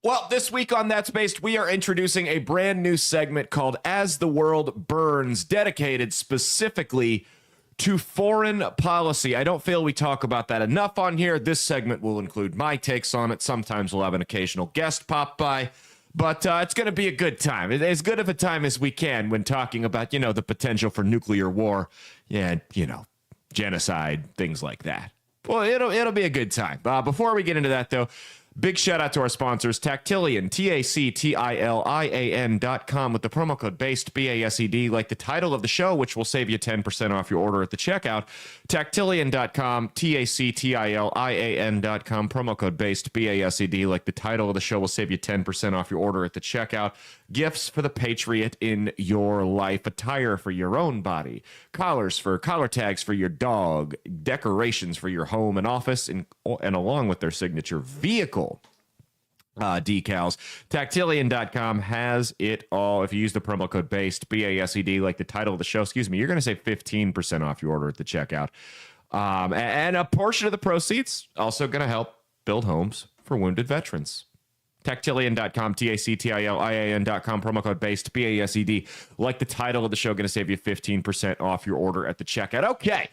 Well, this week on That's Based, we are introducing a brand new segment called As the World Burns, dedicated specifically to foreign policy. I don't feel we talk about that enough on here. This segment will include my takes on it. Sometimes we'll have an occasional guest pop by, but it's going to be a good time. As good of a time as we can when talking about, the potential for nuclear war and, genocide, things like that. Well, it'll be a good time. Before we get into that, though, big shout out to our sponsors, Tactilian, TACTILIAN.com with the promo code BASED, BASED, like the title of the show, which will save you 10% off your order at the checkout. Tactilian.com, TACTILIAN.com, promo code BASED, BASED, like the title of the show will save you 10% off your order at the checkout. Gifts for the patriot in your life, attire for your own body, collar tags for your dog, decorations for your home and office, and along with their signature vehicle decals. Tactilian.com has it all. If you use the promo code BASED, BASED, like the title of the show, you're going to save 15% off your order at the checkout. And a portion of the proceeds also going to help build homes for wounded veterans. Tactilian.com, TACTILIAN.com, promo code BASED, BASED, like the title of the show, going to save you 15% off your order at the checkout. Okay,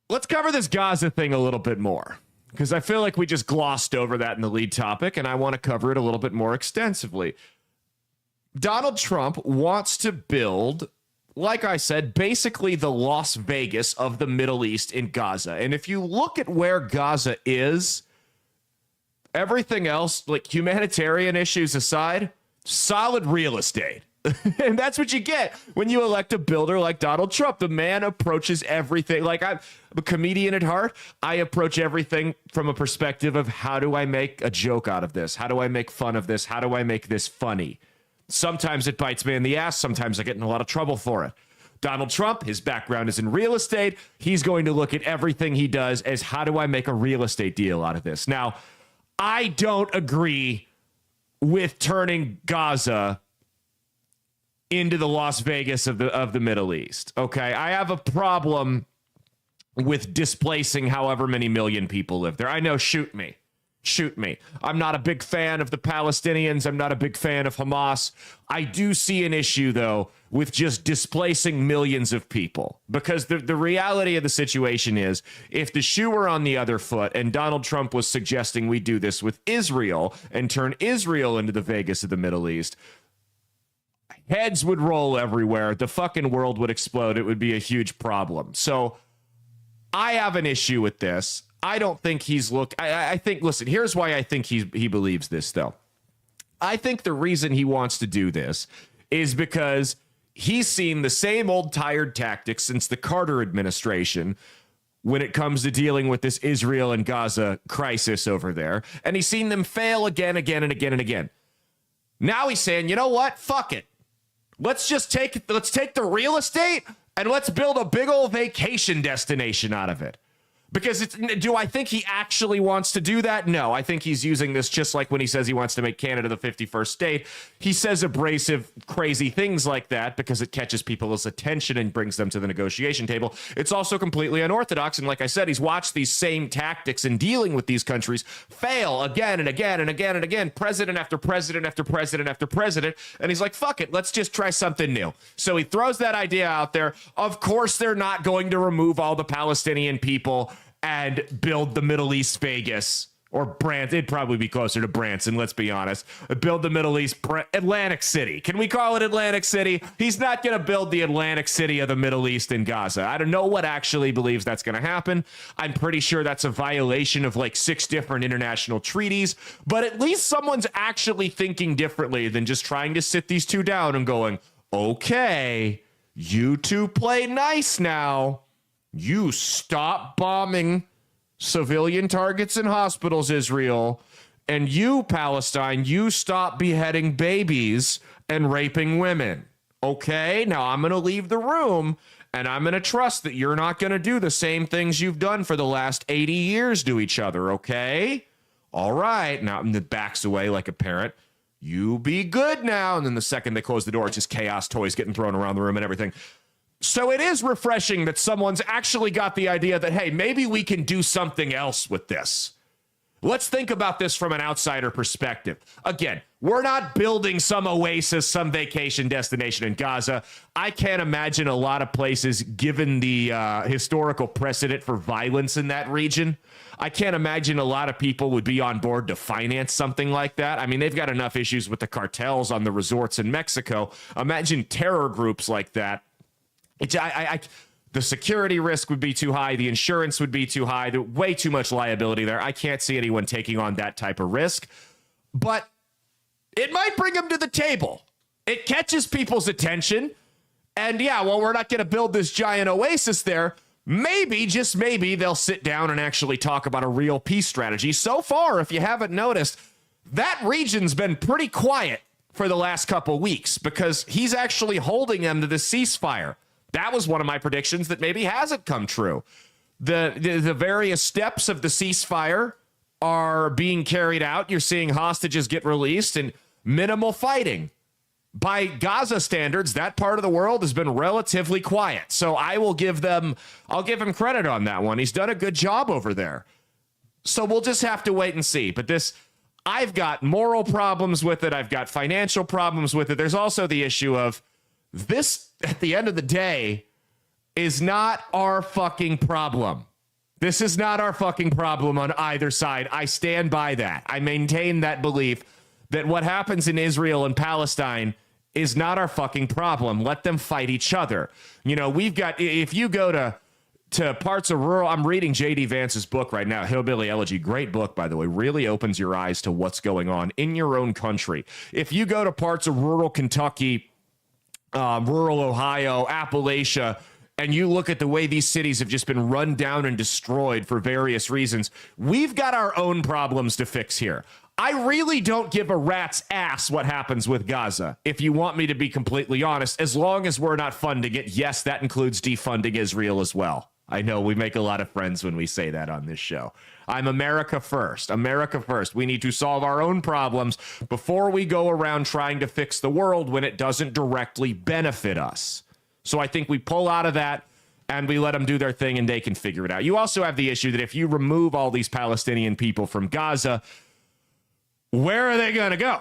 let's cover this Gaza thing a little bit more, because I feel like we just glossed over that in the lead topic, and I want to cover it a little bit more extensively. Donald Trump wants to build, like I said, basically the Las Vegas of the Middle East in Gaza. And if you look at where Gaza is, everything else, like humanitarian issues aside, solid real estate. And that's what you get when you elect a builder like Donald Trump. The man approaches everything. Like, I'm a comedian at heart. I approach everything from a perspective of, how do I make a joke out of this? How do I make fun of this? How do I make this funny? Sometimes it bites me in the ass. Sometimes I get in a lot of trouble for it. Donald Trump, his background is in real estate. He's going to look at everything he does as, how do I make a real estate deal out of this? Now, I don't agree with turning Gaza into the Las Vegas of the Middle East. Okay, I have a problem with displacing however many million people live there. I know, shoot me. I'm not a big fan of the Palestinians. I'm not a big fan of Hamas. I do see an issue, though, with just displacing millions of people, because the reality of the situation is, if the shoe were on the other foot and Donald Trump was suggesting we do this with Israel and turn Israel into the Vegas of the Middle East, heads would roll everywhere. The fucking world would explode. It would be a huge problem. So I have an issue with this. I don't think he's I think, listen, here's why I think he believes this, though. I think the reason he wants to do this is because he's seen the same old tired tactics since the Carter administration when it comes to dealing with this Israel and Gaza crisis over there. And he's seen them fail again. Now he's saying, you know what? Fuck it. Let's take the real estate and let's build a big old vacation destination out of it. Because do I think he actually wants to do that? No, I think he's using this just like when he says he wants to make Canada the 51st state. He says abrasive, crazy things like that because it catches people's attention and brings them to the negotiation table. It's also completely unorthodox. And like I said, he's watched these same tactics in dealing with these countries fail again and again and again and again, president after president after president after president. And he's like, fuck it, let's just try something new. So he throws that idea out there. Of course, they're not going to remove all the Palestinian people and build the Middle East Vegas, or Branson. It'd probably be closer to Branson, let's be honest. Build the Middle East Atlantic City. Can we call it Atlantic City? He's not going to build the Atlantic City of the Middle East in Gaza. I don't know what actually believes that's going to happen. I'm pretty sure that's a violation of like 6 different international treaties, but at least someone's actually thinking differently than just trying to sit these two down and going, okay, you two play nice now. You stop bombing civilian targets and hospitals, Israel, and you, Palestine, you stop beheading babies and raping women. Okay, now I'm going to leave the room, and I'm going to trust that you're not going to do the same things you've done for the last 80 years to each other, okay? All right, now the backs away like a parent. You be good now. And then the second they close the door, it's just chaos, toys getting thrown around the room and everything. So it is refreshing that someone's actually got the idea that, hey, maybe we can do something else with this. let's think about this from an outsider perspective. Again, we're not building some oasis, some vacation destination in Gaza. I can't imagine a lot of places, given the historical precedent for violence in that region. I can't imagine a lot of people would be on board to finance something like that. I mean, they've got enough issues with the cartels on the resorts in Mexico. Imagine terror groups like that. The security risk would be too high. The insurance would be too high. There's way too much liability there. I can't see anyone taking on that type of risk. But it might bring them to the table. It catches people's attention. And yeah, well, we're not going to build this giant oasis there. Maybe, just maybe, they'll sit down and actually talk about a real peace strategy. So far, if you haven't noticed, that region's been pretty quiet for the last couple weeks because he's actually holding them to the ceasefire. That was one of my predictions that maybe hasn't come true. The various steps of the ceasefire are being carried out. You're seeing hostages get released and minimal fighting. By Gaza standards, that part of the world has been relatively quiet. So I'll give him credit on that one. He's done a good job over there. So we'll just have to wait and see. But I've got moral problems with it. I've got financial problems with it. There's also the issue of this, at the end of the day, is not our fucking problem. This is not our fucking problem on either side. I stand by that. I maintain that belief that what happens in Israel and Palestine is not our fucking problem. Let them fight each other. You know, we've got, if you go to parts of rural, I'm reading J.D. Vance's book right now, Hillbilly Elegy. Great book, by the way. Really opens your eyes to what's going on in your own country. If you go to parts of rural Kentucky, rural Ohio, Appalachia, and you look at the way these cities have just been run down and destroyed for various reasons, we've got our own problems to fix here. I really don't give a rat's ass what happens with Gaza, if you want me to be completely honest, as long as we're not funding it. Yes, that includes defunding Israel as well. I know we make a lot of friends when we say that on this show. I'm America first. America first. We need to solve our own problems before we go around trying to fix the world when it doesn't directly benefit us. So I think we pull out of that and we let them do their thing and they can figure it out. You also have the issue that if you remove all these Palestinian people from Gaza, where are they going to go?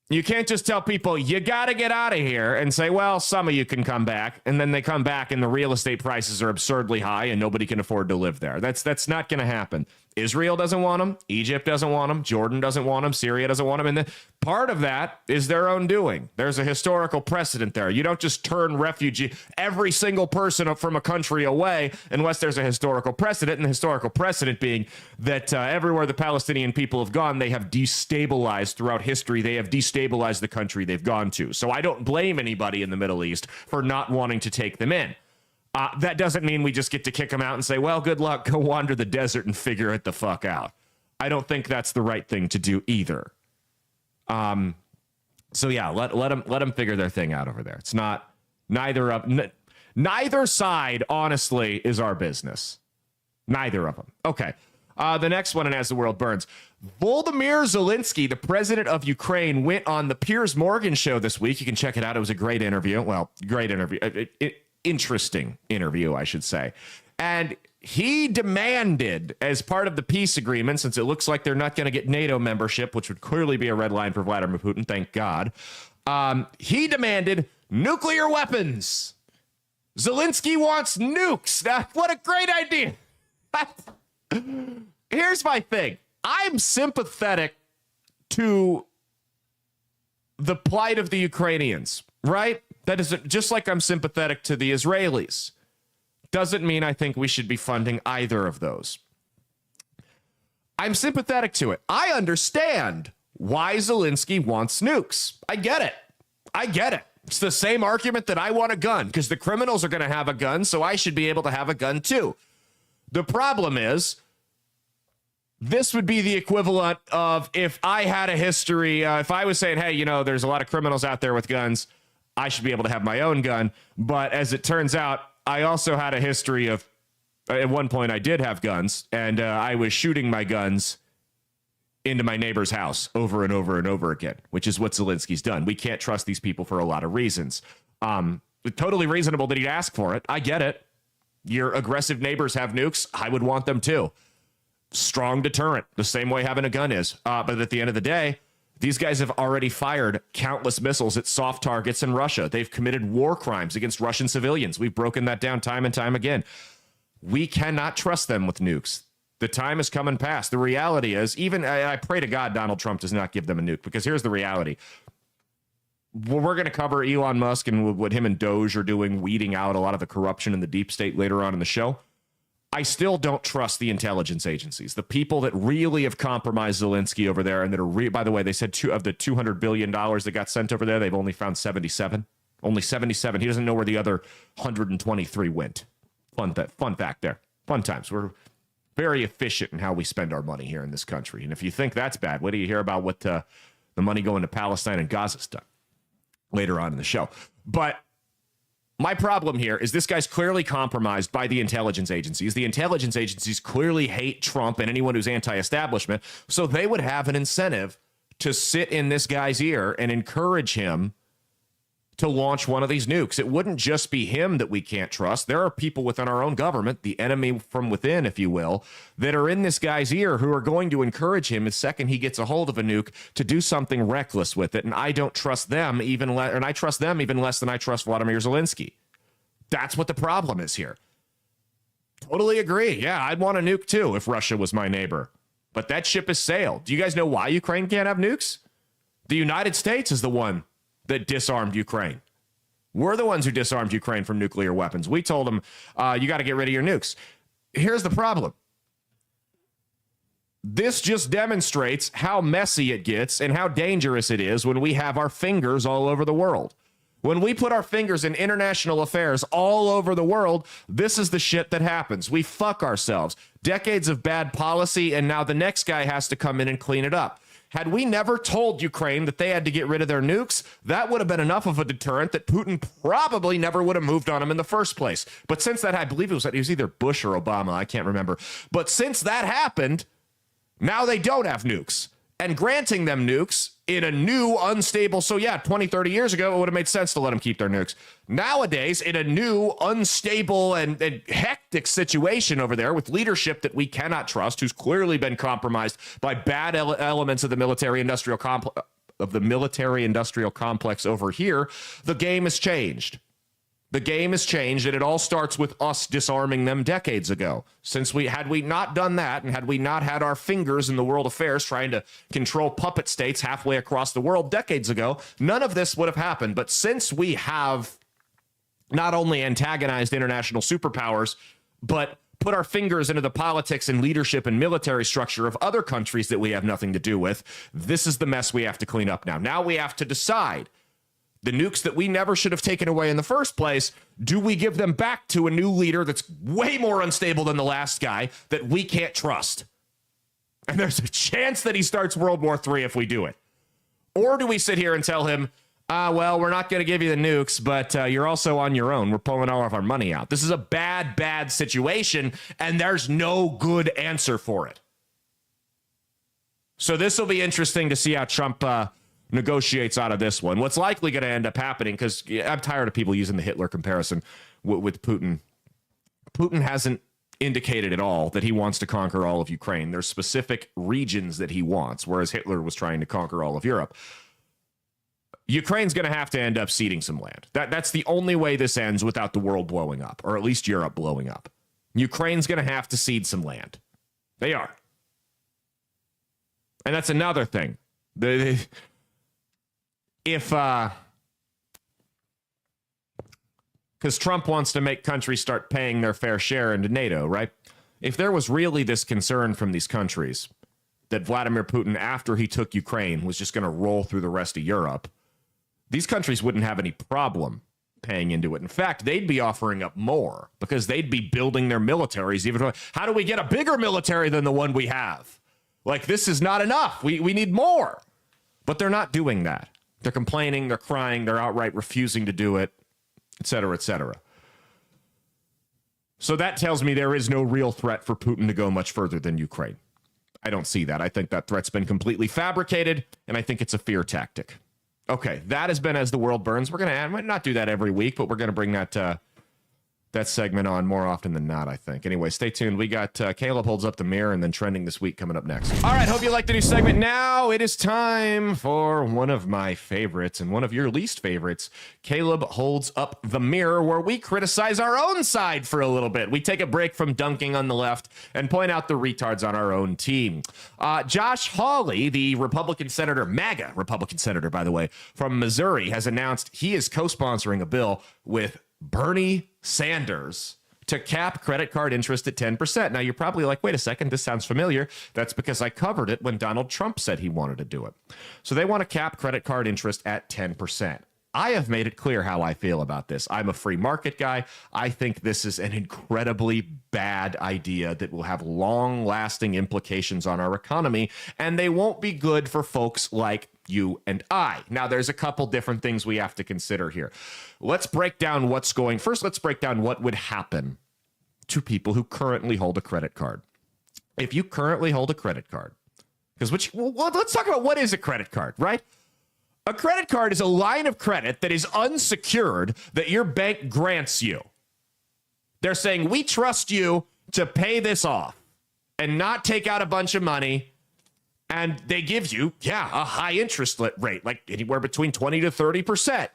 You can't just tell people, you got to get out of here and say, well, some of you can come back. And then they come back and the real estate prices are absurdly high and nobody can afford to live there. That's not going to happen. Israel doesn't want them. Egypt doesn't want them. Jordan doesn't want them. Syria doesn't want them. And then part of that is their own doing. There's a historical precedent there. You don't just turn every single person from a country away unless there's a historical precedent. And the historical precedent being that everywhere the Palestinian people have gone, they have destabilized throughout history. They have destabilized the country they've gone to. So I don't blame anybody in the Middle East for not wanting to take them in. That doesn't mean we just get to kick them out and say, well, good luck, go wander the desert and figure it the fuck out. I don't think that's the right thing to do either. So yeah, let them figure their thing out over there. It's not neither side, honestly, is our business. Neither of them. Okay. The next one, and as the world burns, Volodymyr Zelensky, the president of Ukraine, went on the Piers Morgan show this week. You can check it out. It was a great interview. Well, great interview. Interesting interview, I should say. And he demanded, as part of the peace agreement, since it looks like they're not going to get NATO membership, which would clearly be a red line for Vladimir Putin, thank God, he demanded nuclear weapons. Zelensky wants nukes. What a great idea. Here's my thing. I'm sympathetic to the plight of the Ukrainians, right? That is just like I'm sympathetic to the Israelis. Doesn't mean I think we should be funding either of those. I'm sympathetic to it. I understand why Zelensky wants nukes. I get it. I get it. It's the same argument that I want a gun because the criminals are going to have a gun, so I should be able to have a gun too. The problem is, this would be the equivalent of if I had a history, if I was saying, hey, you know, there's a lot of criminals out there with guns, I should be able to have my own gun. But as it turns out, I also had a history of, at one point I did have guns, and I was shooting my guns into my neighbor's house over and over and over again, which is what Zelensky's done. We can't trust these people for a lot of reasons. Totally reasonable that he'd ask for it. I get it. Your aggressive neighbors have nukes. I would want them too. strong deterrent, the same way having a gun is. But at the end of the day, these guys have already fired countless missiles at soft targets in Russia. They've committed war crimes against Russian civilians. We've broken that down time and time again. We cannot trust them with nukes. The time has come and passed. The reality is, I pray to God Donald Trump does not give them a nuke, because here's the reality. We're going to cover Elon Musk and what him and Doge are doing, weeding out a lot of the corruption in the deep state later on in the show. I still don't trust the intelligence agencies, the people that really have compromised Zelensky over there, and that are, by the way, they said of the $200 billion that got sent over there, they've only found 77. Only 77. He doesn't know where the other 123 went. Fun fact there. Fun times. We're very efficient in how we spend our money here in this country. And if you think that's bad, what do you hear about what the money going to Palestine and Gaza's done later on in the show? But my problem here is this guy's clearly compromised by the intelligence agencies. The intelligence agencies clearly hate Trump and anyone who's anti-establishment, so they would have an incentive to sit in this guy's ear and encourage him to launch one of these nukes. It wouldn't just be him that we can't trust. There are people within our own government, the enemy from within, if you will, that are in this guy's ear who are going to encourage him the second he gets a hold of a nuke to do something reckless with it. And I don't trust them even less, and I trust them even less than I trust Vladimir Zelensky. That's what the problem is here. Totally agree. Yeah, I'd want a nuke too if Russia was my neighbor. But that ship has sailed. Do you guys know why Ukraine can't have nukes? The United States is the one that disarmed Ukraine. We're the ones who disarmed Ukraine from nuclear weapons. We told them, you got to get rid of your nukes. Here's the problem. This just demonstrates how messy it gets and how dangerous it is when we have our fingers all over the world. When we put our fingers in international affairs all over the world, this is the shit that happens. We fuck ourselves. Decades of bad policy, and now the next guy has to come in and clean it up. Had we never told Ukraine that they had to get rid of their nukes, that would have been enough of a deterrent that Putin probably never would have moved on them in the first place. But since that, I believe it was either Bush or Obama, I can't remember. But since that happened, now they don't have nukes. And granting them nukes in a new, unstable, 20, 30 years ago, it would have made sense to let them keep their nukes. Nowadays, in a new, unstable, and hectic situation over there with leadership that we cannot trust, who's clearly been compromised by bad elements of the military-industrial complex over here, the game has changed. The game has changed, and it all starts with us disarming them decades ago. Had we not done that, and had we not had our fingers in the world affairs trying to control puppet states halfway across the world decades ago, none of this would have happened. But since we have not only antagonized international superpowers, but put our fingers into the politics and leadership and military structure of other countries that we have nothing to do with, this is the mess we have to clean up now. Now we have to decide. The nukes that we never should have taken away in the first place, do we give them back to a new leader that's way more unstable than the last guy that we can't trust? And there's a chance that he starts World War III if we do it. Or do we sit here and tell him, well, we're not going to give you the nukes, but you're also on your own. We're pulling all of our money out. This is a bad, bad situation, and there's no good answer for it. So this will be interesting to see how Trump negotiates out of this one. What's likely going to end up happening, because I'm tired of people using the Hitler comparison with Putin. Putin hasn't indicated at all that he wants to conquer all of Ukraine. There's specific regions that he wants, whereas Hitler was trying to conquer all of Europe. Ukraine's going to have to end up ceding some land. That's the only way this ends without the world blowing up, or at least Europe blowing up. Ukraine's going to have to cede some land. They are. And that's another thing. Because Trump wants to make countries start paying their fair share into NATO, right? If there was really this concern from these countries that Vladimir Putin, after he took Ukraine, was just going to roll through the rest of Europe, these countries wouldn't have any problem paying into it. In fact, they'd be offering up more because they'd be building their militaries. Even how do we get a bigger military than the one we have? Like, this is not enough. We need more. But they're not doing that. They're complaining, they're crying, they're outright refusing to do it, et cetera, et cetera. So that tells me there is no real threat for Putin to go much further than Ukraine. I don't see that. I think that threat's been completely fabricated, and I think it's a fear tactic. Okay, that has been As the World Burns. We're going to not do that every week, but we're going to bring that that segment on more often than not, I think. Anyway, stay tuned. We got Caleb holds up the mirror and then trending this week coming up next. All right, hope you like the new segment. Now it is time for one of my favorites and one of your least favorites. Caleb holds up the mirror, where we criticize our own side for a little bit. We take a break from dunking on the left and point out the retards on our own team. Josh Hawley, the Republican senator, MAGA Republican senator, by the way, from Missouri, has announced he is co-sponsoring a bill with Bernie Sanders to cap credit card interest at 10%. Now, you're probably like, wait a second, this sounds familiar. That's because I covered it when Donald Trump said he wanted to do it. So they want to cap credit card interest at 10%. I have made it clear how I feel about this. I'm a free market guy. I think this is an incredibly bad idea that will have long-lasting implications on our economy, and they won't be good for folks like you and I. Now, there's a couple different things we have to consider here. Let's break down what's going. First, let's break down what would happen to people who currently hold a credit card. If you currently hold a credit card, because let's talk about what is a credit card, right? A credit card is a line of credit that is unsecured that your bank grants you. They're saying, we trust you to pay this off and not take out a bunch of money. And they give you, a high interest rate, like anywhere between 20 to 30%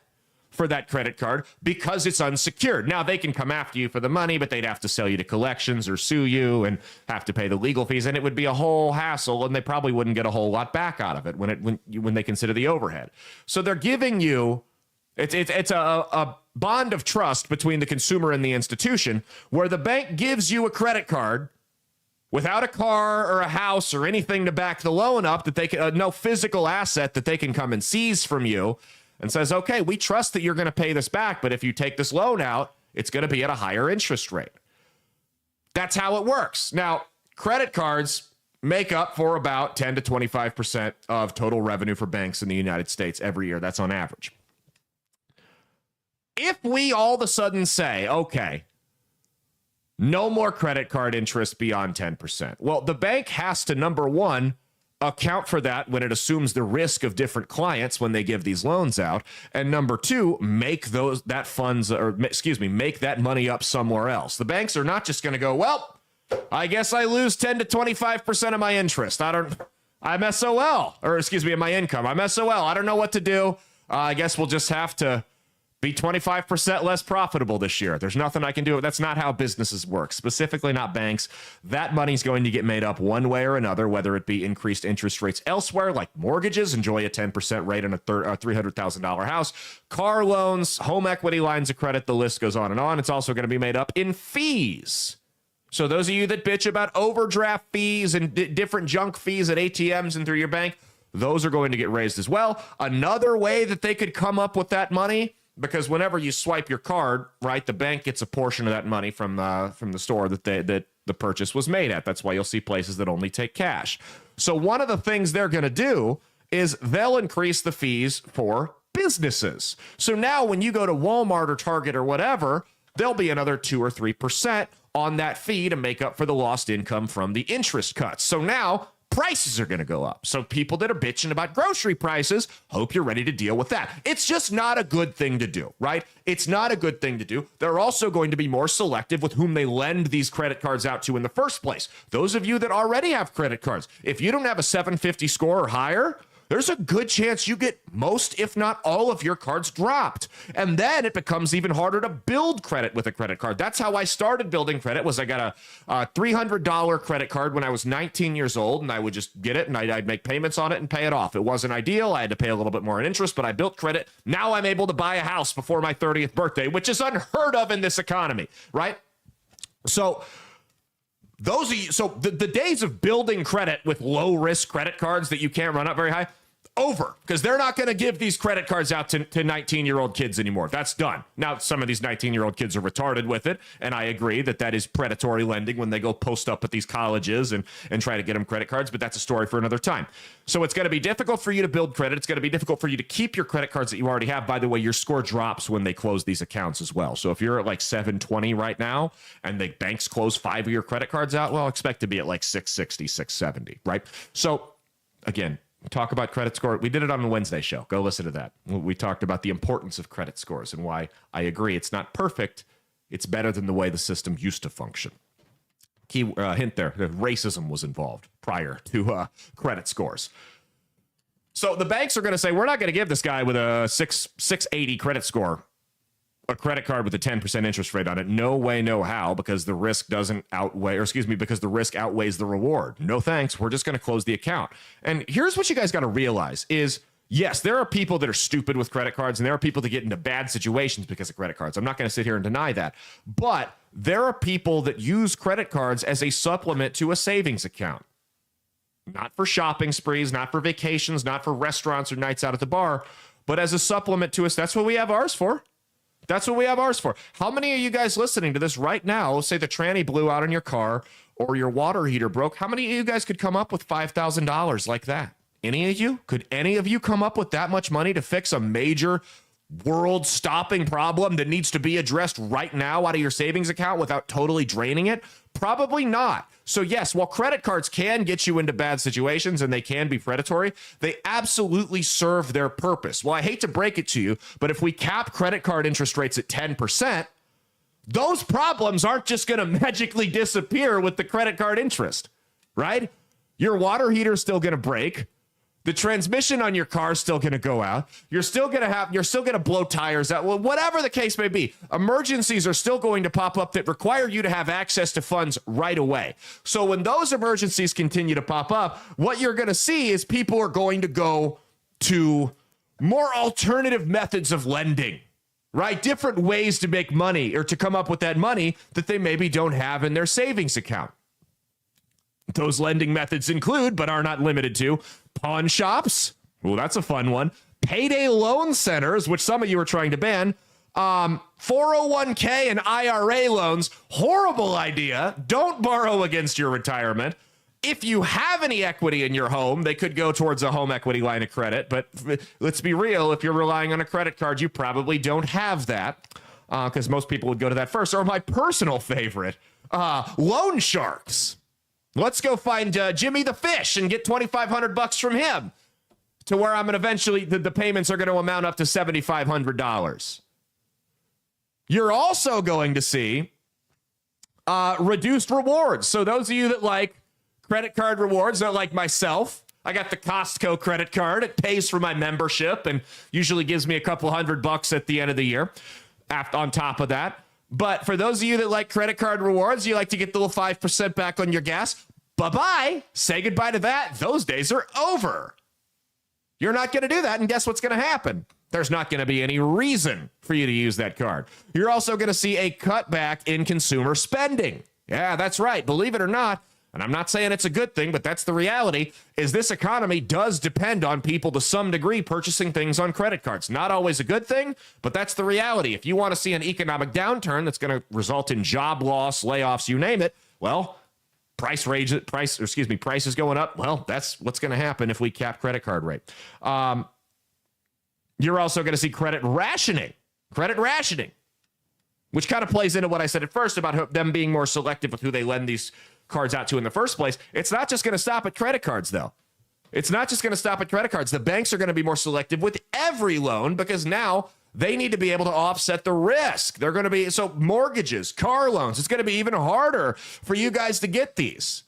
for that credit card because it's unsecured. Now, they can come after you for the money, but they'd have to sell you to collections or sue you and have to pay the legal fees. And it would be a whole hassle, and they probably wouldn't get a whole lot back out of it when they consider the overhead. So they're giving you, it's a bond of trust between the consumer and the institution, where the bank gives you a credit card without a car or a house or anything to back the loan up, that they can, no physical asset that they can come and seize from you, and says, okay, we trust that you're going to pay this back, but if you take this loan out, it's going to be at a higher interest rate. That's how it works. Now, credit cards make up for about 10 to 25% of total revenue for banks in the United States every year. That's on average. If we all of a sudden say, okay, no more credit card interest beyond 10%. Well, the bank has to, number one, account for that when it assumes the risk of different clients when they give these loans out. And number two, make that money up somewhere else. The banks are not just going to go, well, I guess I lose 10 to 25% of my interest. I'm SOL, or excuse me, of my income. I'm SOL. I don't know what to do. I guess we'll just have to be 25% less profitable this year. There's nothing I can do. That's not how businesses work, specifically not banks. That money's going to get made up one way or another, whether it be increased interest rates elsewhere, like mortgages, enjoy a 10% rate on a $300,000 house, car loans, home equity lines of credit, the list goes on and on. It's also going to be made up in fees. So those of you that bitch about overdraft fees and different junk fees at ATMs and through your bank, those are going to get raised as well. Another way that they could come up with that money, because whenever you swipe your card, right, the bank gets a portion of that money from the store that the purchase was made at. That's why you'll see places that only take cash. So one of the things they're going to do is they'll increase the fees for businesses. So now when you go to Walmart or Target or whatever, there'll be another 2 or 3% on that fee to make up for the lost income from the interest cuts. So now prices are going to go up. So people that are bitching about grocery prices, hope you're ready to deal with that. It's just not a good thing to do, right? It's not a good thing to do. They're also going to be more selective with whom they lend these credit cards out to in the first place. Those of you that already have credit cards, if you don't have a 750 score or higher, there's a good chance you get most, if not all, of your cards dropped. And then it becomes even harder to build credit with a credit card. That's how I started building credit. I got a $300 credit card when I was 19 years old, and I would just get it, and I'd make payments on it and pay it off. It wasn't ideal. I had to pay a little bit more in interest, but I built credit. Now I'm able to buy a house before my 30th birthday, which is unheard of in this economy, right? So the days of building credit with low risk credit cards that you can't run up very high, over, because they're not going to give these credit cards out to 19-year-old kids anymore. That's done. Now, some of these 19-year-old kids are retarded with it, and I agree that is predatory lending when they go post up at these colleges and try to get them credit cards, but that's a story for another time. So it's going to be difficult for you to build credit. It's going to be difficult for you to keep your credit cards that you already have. By the way, your score drops when they close these accounts as well. So if you're at like 720 right now and the banks close 5 of your credit cards out, well, expect to be at like 660, 670, right? So again, talk about credit score. We did it on the Wednesday show. Go listen to that. We talked about the importance of credit scores and why I agree it's not perfect, It's better than the way the system used to function. Key hint there, racism was involved prior to credit scores. So the banks are going to say, we're not going to give this guy with a 680 credit score a credit card with a 10% interest rate on it. No way, no how, because the risk doesn't outweigh, or excuse me, because the risk outweighs the reward. No thanks. We're just going to close the account. And here's what you guys got to realize is, yes, there are people that are stupid with credit cards, and there are people that get into bad situations because of credit cards. I'm not going to sit here and deny that. But there are people that use credit cards as a supplement to a savings account. Not for shopping sprees, not for vacations, not for restaurants or nights out at the bar, but as a supplement to us. That's what we have ours for. That's what we have ours for. How many of you guys listening to this right now, say the tranny blew out in your car or your water heater broke, how many of you guys could come up with $5,000 like that? Any of you? Could any of you come up with that much money to fix a major world-stopping problem that needs to be addressed right now out of your savings account without totally draining it? Probably not. So yes, while credit cards can get you into bad situations and they can be predatory, they absolutely serve their purpose. Well, I hate to break it to you, but if we cap credit card interest rates at 10%, those problems aren't just going to magically disappear with the credit card interest, right? Your water heater is still going to break. The transmission on your car is still going to go out. You're still going to blow tires out. Well, whatever the case may be, emergencies are still going to pop up that require you to have access to funds right away. So when those emergencies continue to pop up, what you're going to see is people are going to go to more alternative methods of lending, right? Different ways to make money or to come up with that money that they maybe don't have in their savings account. Those lending methods include, but are not limited to, pawn shops. Well, that's a fun one. Payday loan centers, which some of you are trying to ban. 401k and IRA loans. Horrible idea. Don't borrow against your retirement. If you have any equity in your home, they could go towards a home equity line of credit. But let's be real. If you're relying on a credit card, you probably don't have that because most people would go to that first. Or my personal favorite, loan sharks. Let's go find Jimmy the Fish and get $2,500 from him to where I'm going to eventually, the payments are going to amount up to $7,500. You're also going to see reduced rewards. So those of you that like credit card rewards, that like myself, I got the Costco credit card. It pays for my membership and usually gives me a couple $100 at the end of the year on top of that. But for those of you that like credit card rewards, you like to get the little 5% back on your gas, bye-bye. Say goodbye to that. Those days are over. You're not going to do that, and guess what's going to happen? There's not going to be any reason for you to use that card. You're also going to see a cutback in consumer spending. Yeah, that's right. Believe it or not, and I'm not saying it's a good thing, but that's the reality, is this economy does depend on people to some degree purchasing things on credit cards. Not always a good thing, but that's the reality. If you want to see an economic downturn that's going to result in job loss, layoffs, you name it, well, price is going up. Well, that's what's going to happen if we cap credit card rate. You're also going to see credit rationing, which kind of plays into what I said at first about them being more selective with who they lend these cards out to in the first place. It's not just going to stop at credit cards, though. It's not just going to stop at credit cards. The banks are going to be more selective with every loan because now they need to be able to offset the risk. They're going to be, so mortgages, car loans, it's going to be even harder for you guys to get these.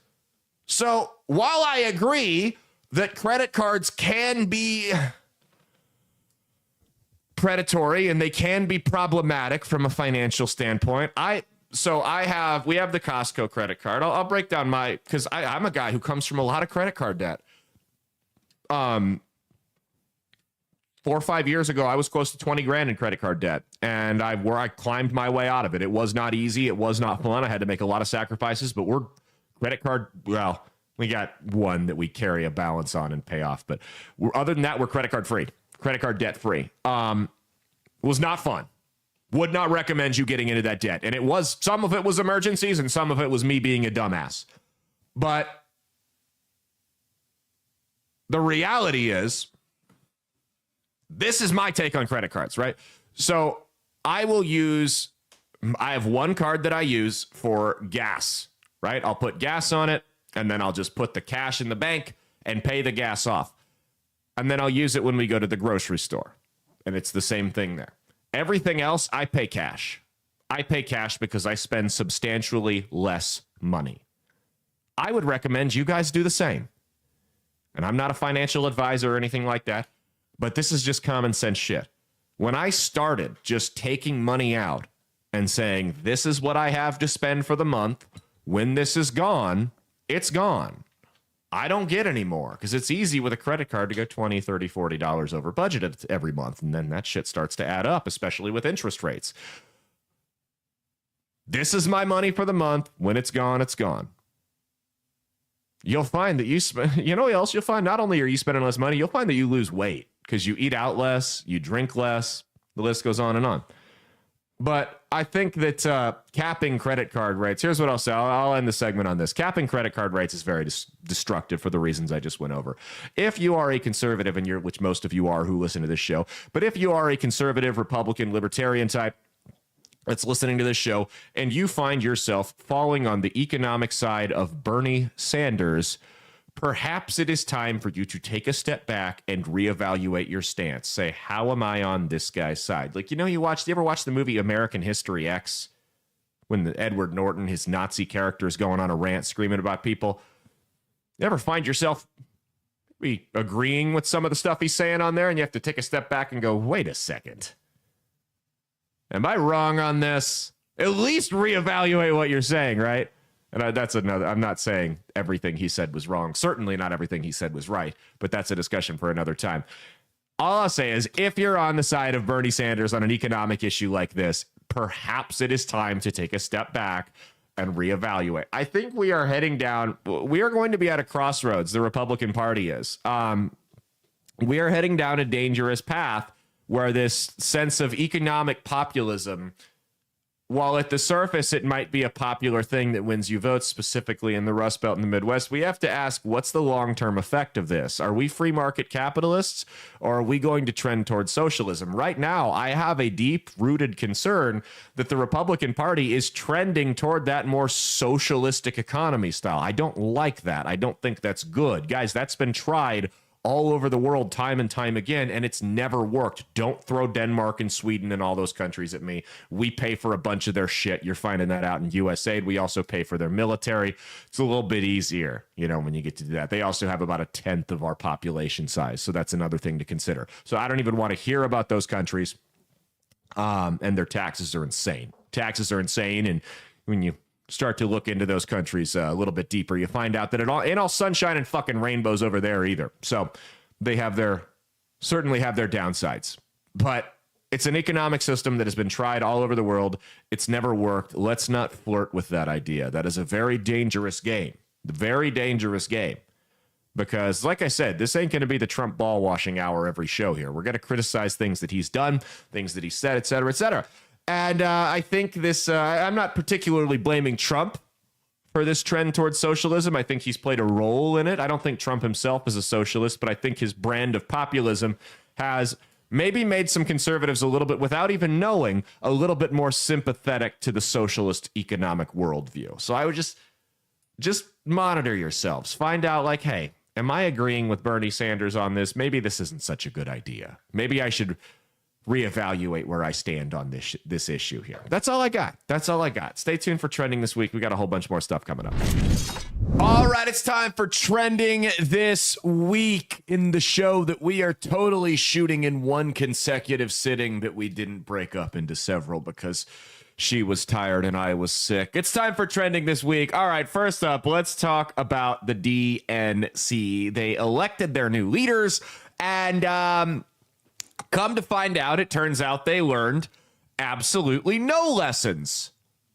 So while I agree that credit cards can be predatory and they can be problematic from a financial standpoint, we have the Costco credit card. I'll break down because I'm a guy who comes from a lot of credit card debt. 4 or 5 years ago, I was close to 20 grand in credit card debt, and I climbed my way out of it. It was not easy. It was not fun. I had to make a lot of sacrifices, but we got one that we carry a balance on and pay off. But other than that, we're credit card debt free. It was not fun. Would not recommend you getting into that debt. And some of it was emergencies and some of it was me being a dumbass. But the reality is, this is my take on credit cards, right? So I have one card that I use for gas, right? I'll put gas on it and then I'll just put the cash in the bank and pay the gas off. And then I'll use it when we go to the grocery store. And it's the same thing there. Everything else, I pay cash. I pay cash because I spend substantially less money. I would recommend you guys do the same. And I'm not a financial advisor or anything like that, but this is just common sense shit. When I started just taking money out and saying, this is what I have to spend for the month, when this is gone, it's gone. I don't get any more because it's easy with a credit card to go $20, $30, $40 over budget every month. And then that shit starts to add up, especially with interest rates. This is my money for the month. When it's gone, it's gone. You'll find that you know what else you'll find? Not only are you spending less money, you'll find that you lose weight because you eat out less, you drink less. The list goes on and on. But I think that capping credit card rates, here's what I'll say. I'll end the segment on this. Capping credit card rates is very destructive for the reasons I just went over. If you are a conservative, and which most of you are who listen to this show, but if you are a conservative, Republican, libertarian type that's listening to this show, and you find yourself falling on the economic side of Bernie Sanders, perhaps it is time for you to take a step back and reevaluate your stance. Say, how am I on this guy's side? Like, you ever watch the movie American History X? When Edward Norton, his Nazi character, is going on a rant screaming about people. You ever find yourself agreeing with some of the stuff he's saying on there, and you have to take a step back and go, wait a second. Am I wrong on this? At least reevaluate what you're saying, right? And that's another, I'm not saying everything he said was wrong. Certainly not everything he said was right, but that's a discussion for another time. All I'll say is if you're on the side of Bernie Sanders on an economic issue like this, perhaps it is time to take a step back and reevaluate. I think we are going to be at a crossroads, the Republican Party is. We are heading down a dangerous path where this sense of economic populism, while at the surface it might be a popular thing that wins you votes, specifically in the Rust Belt and the Midwest, we have to ask, what's the long-term effect of this? Are we free market capitalists, or are we going to trend towards socialism? Right now, I have a deep-rooted concern that the Republican Party is trending toward that more socialistic economy style. I don't like that. I don't think that's good. Guys, that's been tried all over the world time and time again, and it's never worked. Don't throw Denmark and Sweden and all those countries at me. We pay for a bunch of their shit. You're finding that out in USAID. We also pay for their military. It's a little bit easier, when you get to do that. They also have about 1/10 of our population size, so that's another thing to consider. So I don't even want to hear about those countries, and their taxes are insane. Taxes are insane, and when you start to look into those countries a little bit deeper, you find out that it ain't all sunshine and fucking rainbows over there either. So they certainly have their downsides. But it's an economic system that has been tried all over the world. It's never worked. Let's not flirt with that idea. That is a very dangerous game. Very dangerous game. Because, like I said, this ain't going to be the Trump ball washing hour every show here. We're going to criticize things that he's done, things that he said, et cetera, et cetera. And I think this, I'm not particularly blaming Trump for this trend towards socialism. I think he's played a role in it. I don't think Trump himself is a socialist, but I think his brand of populism has maybe made some conservatives a little bit, without even knowing, a little bit more sympathetic to the socialist economic worldview. So I would just monitor yourselves. Find out, hey, am I agreeing with Bernie Sanders on this? Maybe this isn't such a good idea. Maybe I should reevaluate where I stand on this issue here. That's all I got. Stay tuned for Trending this week. We got a whole bunch more stuff coming up. All right, it's time for Trending this week in the show that we are totally shooting in one consecutive sitting, that we didn't break up into several because she was tired and I was sick. It's time for Trending this week. All right, first up, let's talk about the DNC. They elected their new leaders, and come to find out, it turns out they learned absolutely no lessons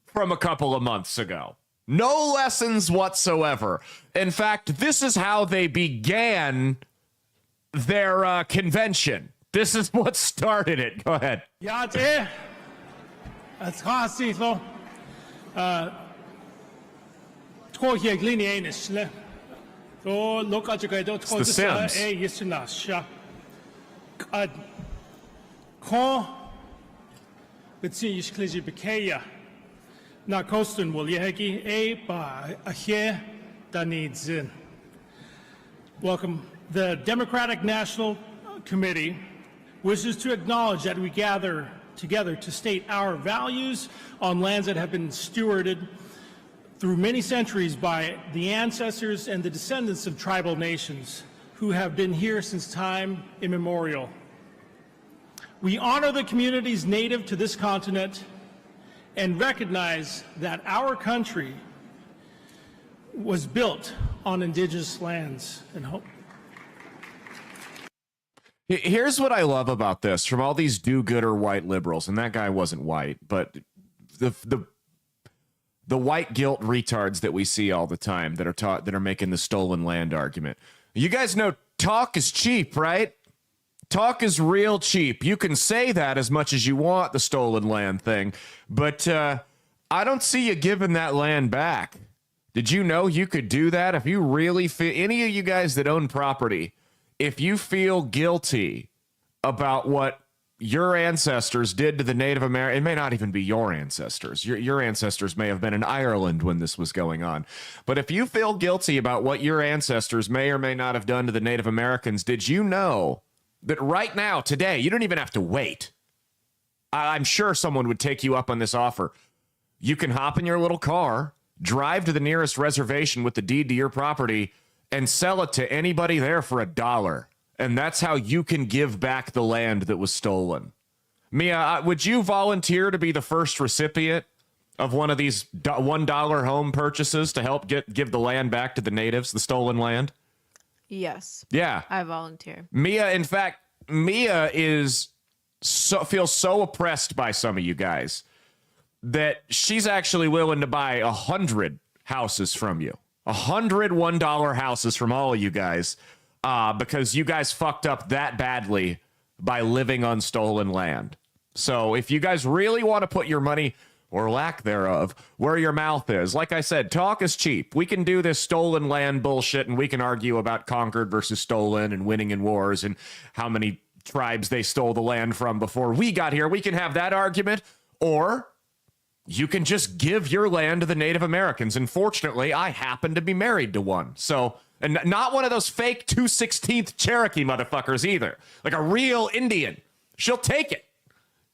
from a couple of months ago. No lessons whatsoever. In fact, this is how they began their convention. This is what started it. Go ahead. It's the Sims. Ko betsish kliji bekeya na kostun will yegi ba ahe danidz. Welcome. The Democratic National Committee wishes to acknowledge that we gather together to state our values on lands that have been stewarded through many centuries by the ancestors and the descendants of tribal nations who have been here since time immemorial. We honor the communities native to this continent and recognize that our country was built on indigenous lands and hope. Here's what I love about this from all these do-gooder white liberals, and that guy wasn't white, but the white guilt retards that we see all the time that are making the stolen land argument. You guys know talk is cheap, right? Talk is real cheap. You can say that as much as you want, the stolen land thing, but I don't see you giving that land back. Did you know you could do that if you really feel, any of you guys that own property, if you feel guilty about what your ancestors did to the Native American, it may not even be your ancestors. Your ancestors may have been in Ireland when this was going on. But if you feel guilty about what your ancestors may or may not have done to the Native Americans, did you know that right now, today, you don't even have to wait. I'm sure someone would take you up on this offer. You can hop in your little car, drive to the nearest reservation with the deed to your property, and sell it to anybody there for $1. And that's how you can give back the land that was stolen. Mia, would you volunteer to be the first recipient of one of these $1 home purchases to help give the land back to the natives, the stolen land? Yes. Yeah. I volunteer. Mia, in fact, Mia feels so oppressed by some of you guys that she's actually willing to buy 100 houses from you. 100 $1 houses from all of you guys because you guys fucked up that badly by living on stolen land. So if you guys really want to put your money, or lack thereof, where your mouth is, like I said, talk is cheap. We can do this stolen land bullshit, and we can argue about conquered versus stolen and winning in wars and how many tribes they stole the land from before we got here. We can have that argument, or you can just give your land to the Native Americans. And fortunately, I happen to be married to one. So, and not one of those fake 2/16 Cherokee motherfuckers either. Like a real Indian. She'll take it.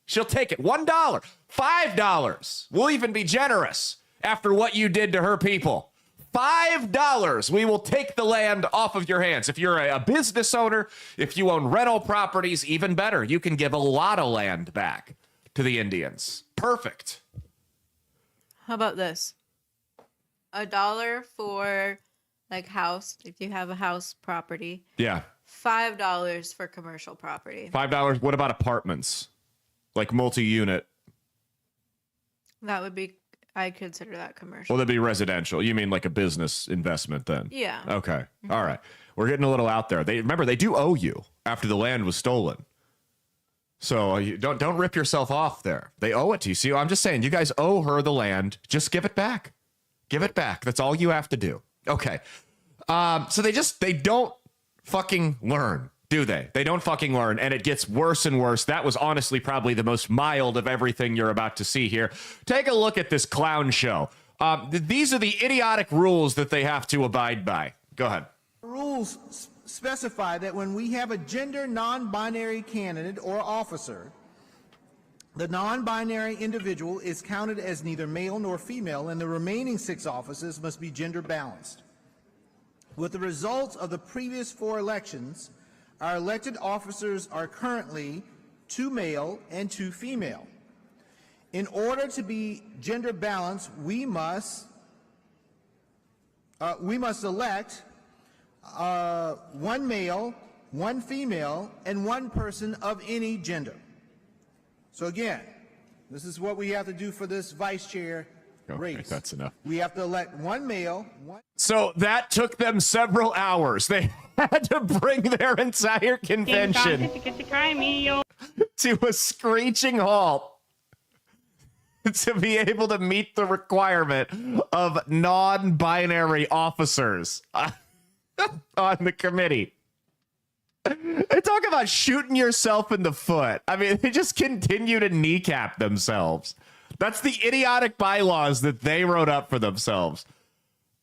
She'll take it. $1, $5. We'll even be generous after what you did to her people. $5. We will take the land off of your hands. If you're a business owner, if you own rental properties, even better. You can give a lot of land back to the Indians. Perfect. How about this? $1 for like house, if you have a house property. Yeah. $5 for commercial property. $5. What about apartments? Like multi-unit? That would be, I consider that commercial. Well, that'd be residential. You mean like a business investment then? Yeah. Okay. All right. We're getting a little out there. Remember, they do owe you after the land was stolen. So you don't rip yourself off there. They owe it to you. See, I'm just saying, you guys owe her the land. Just give it back. Give it back. That's all you have to do. Okay. So they don't fucking learn, do they? They don't fucking learn, and it gets worse and worse. That was honestly probably the most mild of everything you're about to see here. Take a look at this clown show. These are the idiotic rules that they have to abide by. Go ahead. Rules specify that when we have a gender non-binary candidate or officer, the non-binary individual is counted as neither male nor female, and the remaining 6 offices must be gender balanced. With the results of the previous 4 elections, our elected officers are currently 2 male and 2 female. In order to be gender balanced, we must elect 1 male, 1 female, and 1 person of any gender. So again, this is what we have to do for this vice chair race. That's enough. We have to elect 1 male, 1... So that took them several hours. They had to bring their entire convention to a screeching halt to be able to meet the requirement of non-binary officers on the committee. They talk about shooting yourself in the foot. I mean, they just continue to kneecap themselves. That's the idiotic bylaws that they wrote up for themselves.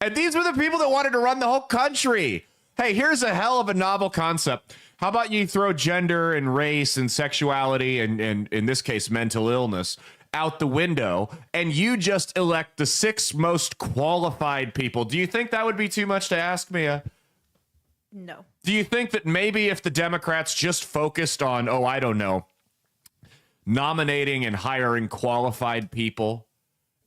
And these were the people that wanted to run the whole country. Hey, here's a hell of a novel concept. How about you throw gender and race and sexuality and in this case, mental illness out the window, and you just elect the 6 most qualified people? Do you think that would be too much to ask, Mia? No. Do you think that maybe if the Democrats just focused on, I don't know, nominating and hiring qualified people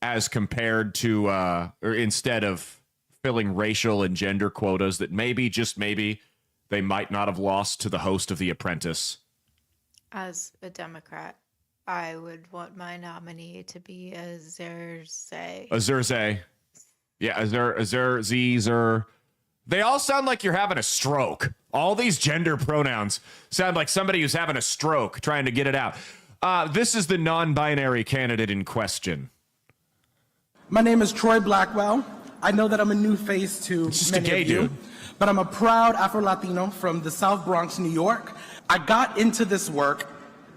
as compared to, or instead of filling racial and gender quotas, that maybe, just maybe, they might not have lost to the host of The Apprentice? As a Democrat, I would want my nominee to be a Zerze. A Zerze. Yeah, Zer. They all sound like you're having a stroke. All these gender pronouns sound like somebody who's having a stroke trying to get it out. This is the non-binary candidate in question. My name is Troy Blackwell. I know that I'm a new face to many of you, but I'm a proud Afro-Latino from the South Bronx, New York. I got into this work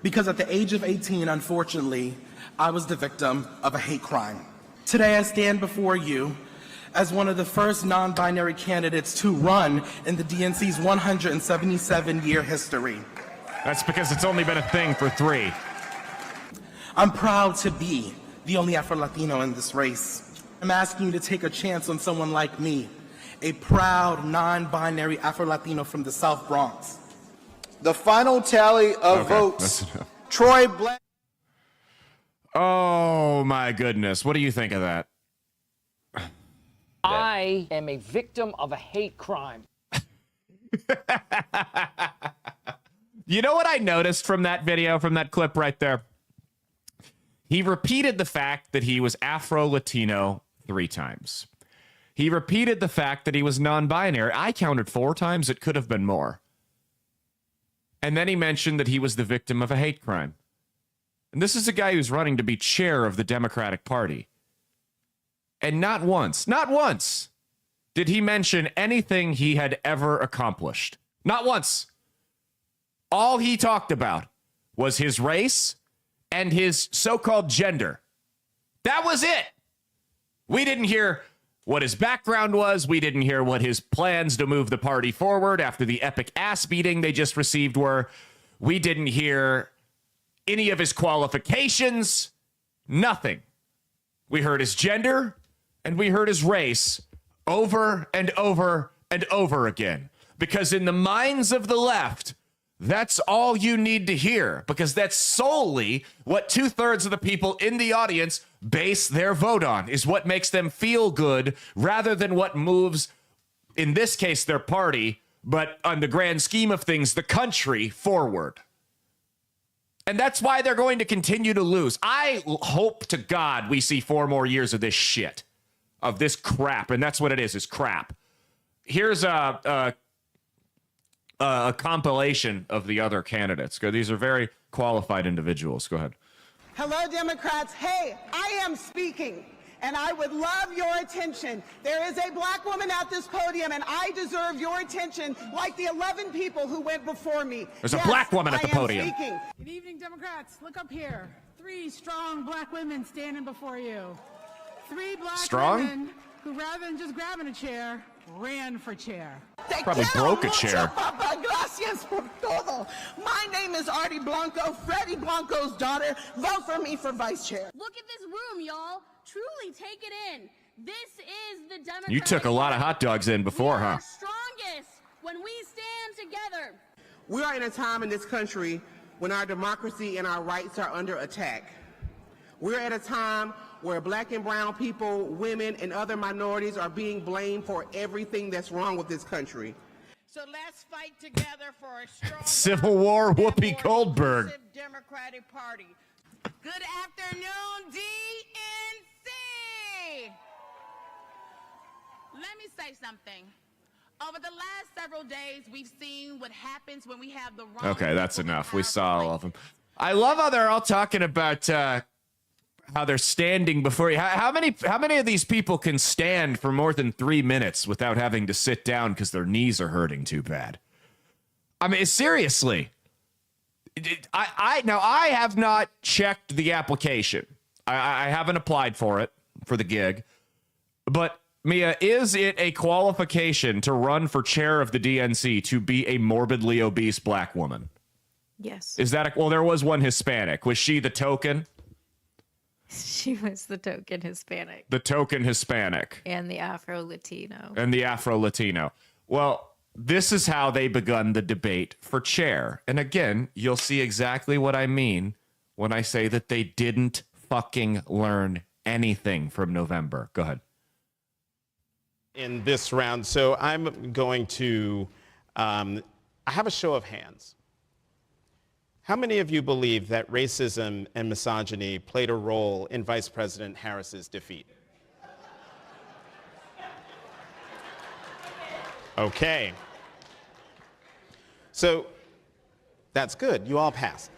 because at the age of 18, unfortunately, I was the victim of a hate crime. Today, I stand before you as one of the first non-binary candidates to run in the DNC's 177-year history. That's because it's only been a thing for 3. I'm proud to be the only Afro-Latino in this race. I'm asking you to take a chance on someone like me, a proud non-binary Afro-Latino from the South Bronx. The final tally of votes, Troy Black. Oh, my goodness. What do you think of that? I am a victim of a hate crime. You know what I noticed from that video, from that clip right there? He repeated the fact that he was Afro-Latino 3 times. He repeated the fact that he was non-binary. I counted 4 times. It could have been more. And then he mentioned that he was the victim of a hate crime. And this is a guy who's running to be chair of the Democratic Party. And not once did he mention anything he had ever accomplished. Not once. All he talked about was his race and his so-called gender. That was it. We didn't hear what his background was. We didn't hear what his plans to move the party forward after the epic ass beating they just received were. We didn't hear any of his qualifications. Nothing. We heard his gender and we heard his race over and over and over again. Because in the minds of the left, that's all you need to hear, because that's solely what 2/3 of the people in the audience base their vote on, is what makes them feel good rather than what moves, in this case, their party, but on the grand scheme of things, the country forward. And that's why they're going to continue to lose. I hope to God we see 4 more years of this shit, of this crap, and that's what it is crap. Here's a compilation of the other candidates. These are very qualified individuals. Go ahead. Hello, Democrats. Hey, I am speaking, and I would love your attention. There is a black woman at this podium, and I deserve your attention like the 11 people who went before me. There's a black woman at the podium. Speaking. Good evening, Democrats. Look up here. 3 strong black women standing before you. 3 black women who, rather than just grabbing a chair, ran for chair. Probably broke a chair. Gracias por todo. My name is Artie Blanco, Freddie Blanco's daughter. Vote for me for vice chair. Look at this room, y'all. Truly take it in. This is the Democratic. You took a lot of hot dogs in before, huh? We are strongest when we stand together. We are in a time in this country when our democracy and our rights are under attack. We're at a time where black and brown people, women, and other minorities are being blamed for everything that's wrong with this country. So let's fight together for a strong Civil War Whoopi Goldberg. Democratic Party. Good afternoon, DNC. Let me say something. Over the last several days, we've seen what happens when we have the wrong. Okay, that's enough. We saw all of them. I love how they're all talking about how they're standing before you. How many of these people can stand for more than 3 minutes without having to sit down because their knees are hurting too bad? I mean, seriously. I have not checked the application. I haven't applied for it, for the gig. But Mia, is it a qualification to run for chair of the DNC to be a morbidly obese black woman? Yes. Is that well, there was one Hispanic. Was she the token? She was the token Hispanic. The token Hispanic. And the Afro-Latino. And the Afro-Latino. Well, this is how they begun the debate for chair. And again, you'll see exactly what I mean when I say that they didn't fucking learn anything from November. Go ahead. In this round, so I'm going to, I have a show of hands. How many of you believe that racism and misogyny played a role in Vice President Harris's defeat? Okay. So that's good. You all passed.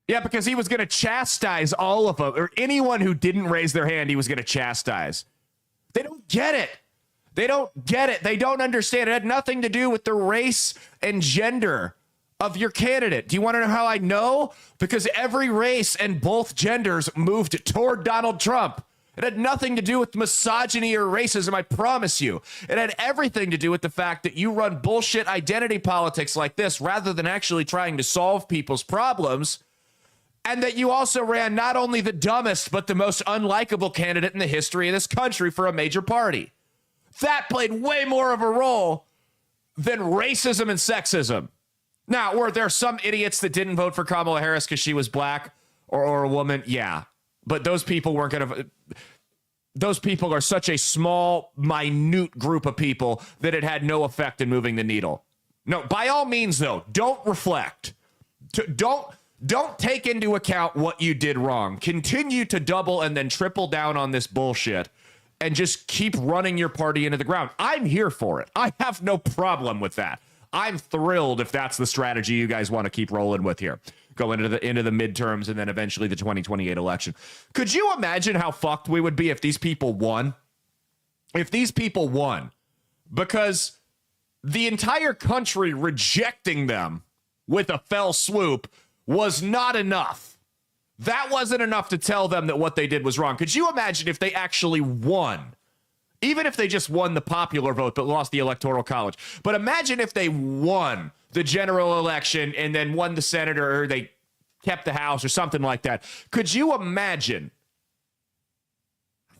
Yeah, because he was going to chastise all of them, or anyone who didn't raise their hand, he was going to chastise. They don't get it. They don't get it. They don't understand. It had nothing to do with the race and gender of your candidate. Do you want to know how I know? Because every race and both genders moved toward Donald Trump. It had nothing to do with misogyny or racism, I promise you. It had everything to do with the fact that you run bullshit identity politics like this rather than actually trying to solve people's problems. And that you also ran not only the dumbest, but the most unlikable candidate in the history of this country for a major party. That played way more of a role than racism and sexism. Now, were there some idiots that didn't vote for Kamala Harris because she was black or a woman? Yeah. But those people weren't going to... Those people are such a small, minute group of people that it had no effect in moving the needle. No, by all means, though, don't reflect. Don't take into account what you did wrong. Continue to double and then triple down on this bullshit and just keep running your party into the ground. I'm here for it. I have no problem with that. I'm thrilled if that's the strategy you guys want to keep rolling with here. Go into the midterms and then eventually the 2028 election. Could you imagine how fucked we would be if these people won? If these people won, because the entire country rejecting them with a fell swoop was not enough. That wasn't enough to tell them that what they did was wrong. Could you imagine if they actually won? Even if they just won the popular vote but lost the Electoral College. But imagine if they won the general election and then won the Senate, or they kept the House or something like that. Could you imagine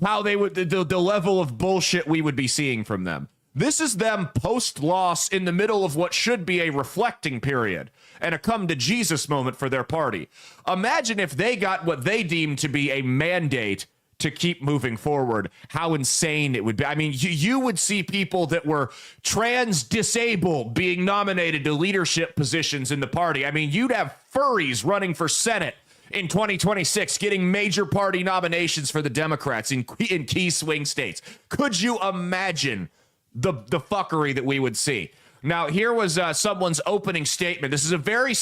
how they would, the level of bullshit we would be seeing from them? This is them post-loss in the middle of what should be a reflecting period and a come-to-Jesus moment for their party. Imagine if they got what they deemed to be a mandate to keep moving forward, how insane it would be. I mean, you would see people that were trans-disabled being nominated to leadership positions in the party. I mean, you'd have furries running for Senate in 2026, getting major party nominations for the Democrats in key swing states. Could you imagine the fuckery that we would see? Now, here was someone's opening statement. This is a very...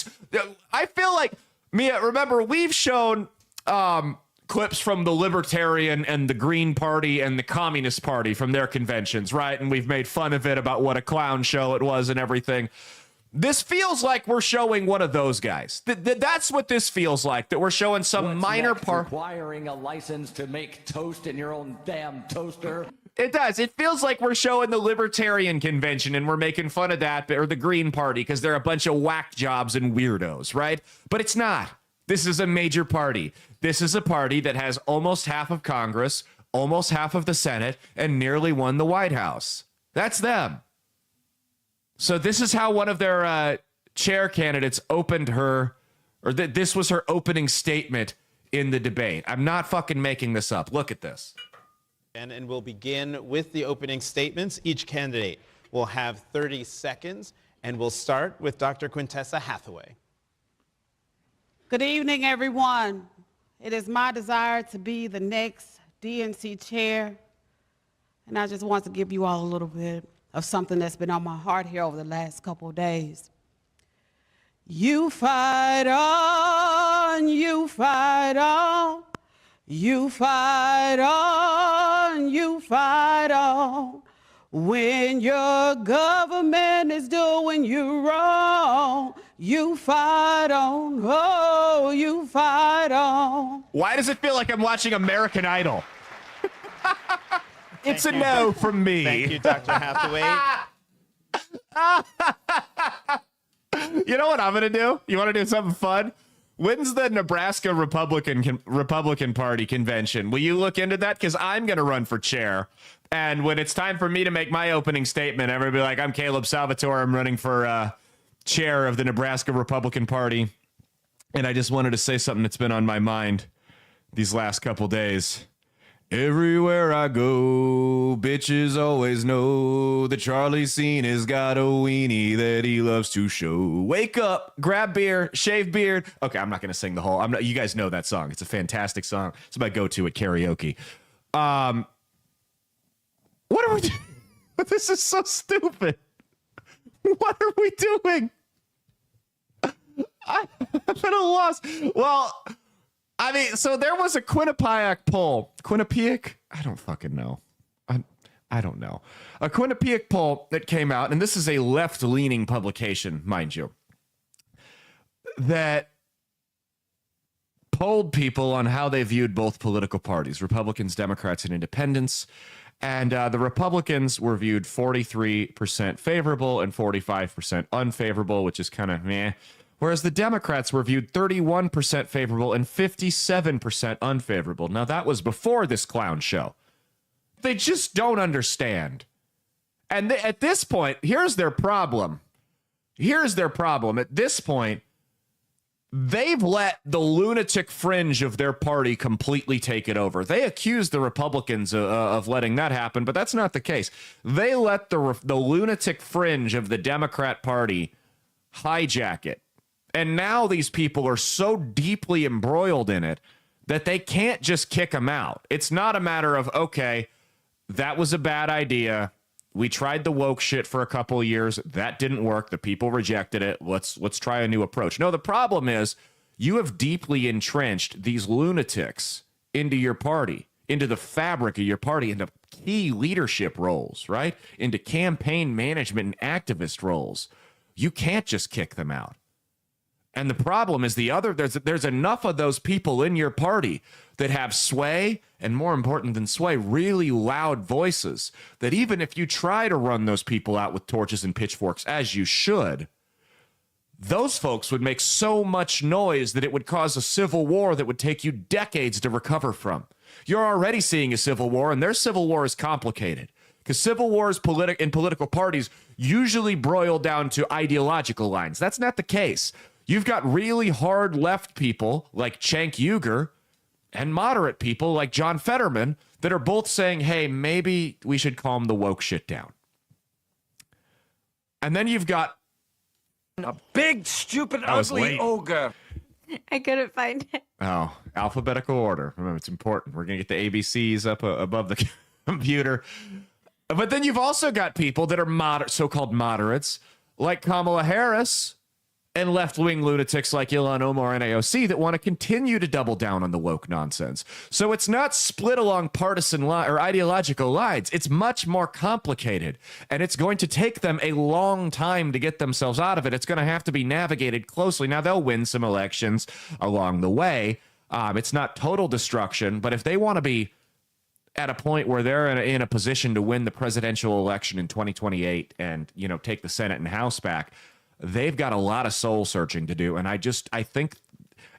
I feel like, Mia, remember, we've shown clips from the Libertarian and the Green Party and the Communist Party from their conventions, right? And we've made fun of it about what a clown show it was and everything. This feels like we're showing one of those guys. That's what this feels like, that we're showing some minor part. Requiring a license to make toast in your own damn toaster. It does. It feels like we're showing the Libertarian convention and we're making fun of that, or the Green Party, because they're a bunch of whack jobs and weirdos, right? But it's not. This is a major party. This is a party that has almost half of Congress, almost half of the Senate, and nearly won the White House. That's them. So this is how one of their chair candidates opened her, or this was her opening statement in the debate. I'm not fucking making this up. Look at this. And we'll begin with the opening statements. Each candidate will have 30 seconds, and we'll start with Dr. Quintessa Hathaway. Good evening, everyone. It is my desire to be the next DNC chair, and I just want to give you all a little bit of something that's been on my heart here over the last couple of days. You fight on, you fight on, you fight on, you fight on. When your government is doing you wrong, you fight on, oh, you fight on. Why does it feel like I'm watching American Idol? It's a no from me. Thank you, Dr. Hathaway. You know what I'm going to do? You want to do something fun? When's the Nebraska Republican Party convention? Will you look into that? Because I'm going to run for chair. And when it's time for me to make my opening statement, everybody be like, I'm Caleb Salvatore. I'm running for chair of the Nebraska Republican Party. And I just wanted to say something that's been on my mind these last couple days. Everywhere I go, bitches always know that Charlie Sheen has got a weenie that he loves to show. Wake up, grab beer, shave beard. Okay, I'm not going to sing the whole. You guys know that song. It's a fantastic song. It's my go-to at karaoke. What are we doing? This is so stupid. What are we doing? I'm at a loss. Well, I mean, so there was a Quinnipiac poll. Quinnipiac? I don't fucking know. I don't know. A Quinnipiac poll that came out, and this is a left-leaning publication, mind you, that polled people on how they viewed both political parties, Republicans, Democrats, and independents. And the Republicans were viewed 43% favorable and 45% unfavorable, which is kind of meh. Whereas the Democrats were viewed 31% favorable and 57% unfavorable. Now, that was before this clown show. They just don't understand. And at this point, here's their problem. At this point, they've let the lunatic fringe of their party completely take it over. They accuse the Republicans of letting that happen, but that's not the case. They let the lunatic fringe of the Democrat Party hijack it. And now these people are so deeply embroiled in it that they can't just kick them out. It's not a matter of, okay, that was a bad idea. We tried the woke shit for a couple of years. That didn't work. The people rejected it. Let's try a new approach. No, the problem is you have deeply entrenched these lunatics into your party, into the fabric of your party, into key leadership roles, right? Into campaign management and activist roles. You can't just kick them out. And the problem is there's enough of those people in your party that have sway, and more important than sway, really loud voices, that even if you try to run those people out with torches and pitchforks, as you should, those folks would make so much noise that it would cause a civil war that would take you decades to recover from. You're already seeing a civil war, and their civil war is complicated. Because civil wars in political parties usually boil down to ideological lines. That's not the case. You've got really hard left people like Cenk Uygur and moderate people like John Fetterman that are both saying, hey, maybe we should calm the woke shit down. And then you've got a big, stupid, ugly ogre. I couldn't find it. Oh, alphabetical order. Remember, it's important. We're going to get the ABCs up above the computer. But then you've also got people that are so-called moderates like Kamala Harris and left-wing lunatics like Ilhan Omar and AOC that want to continue to double down on the woke nonsense. So it's not split along partisan or ideological lines. It's much more complicated, and it's going to take them a long time to get themselves out of it. It's going to have to be navigated closely. Now, they'll win some elections along the way. It's not total destruction, but if they want to be at a point where they're in a position to win the presidential election in 2028 and, take the Senate and House back, they've got a lot of soul searching to do. And I think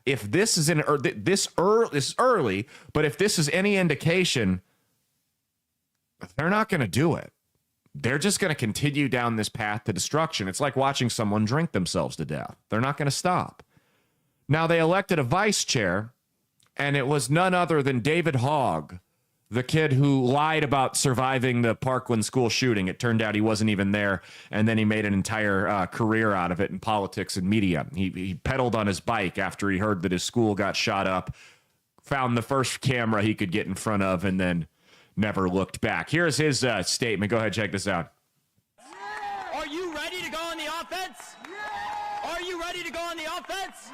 if this is this early, but if this is any indication, they're not going to do it. They're just going to continue down this path to destruction. It's like watching someone drink themselves to death. They're not going to stop. Now, they elected a vice chair, and it was none other than David Hogg, the kid who lied about surviving the Parkland school shooting. It turned out he wasn't even there, and then he made an entire career out of it in politics and media. He pedaled on his bike after he heard that his school got shot up, found the first camera he could get in front of, and then never looked back. Here's his statement. Go ahead, check this out. Are you ready to go on the offense? Are you ready to go on the offense?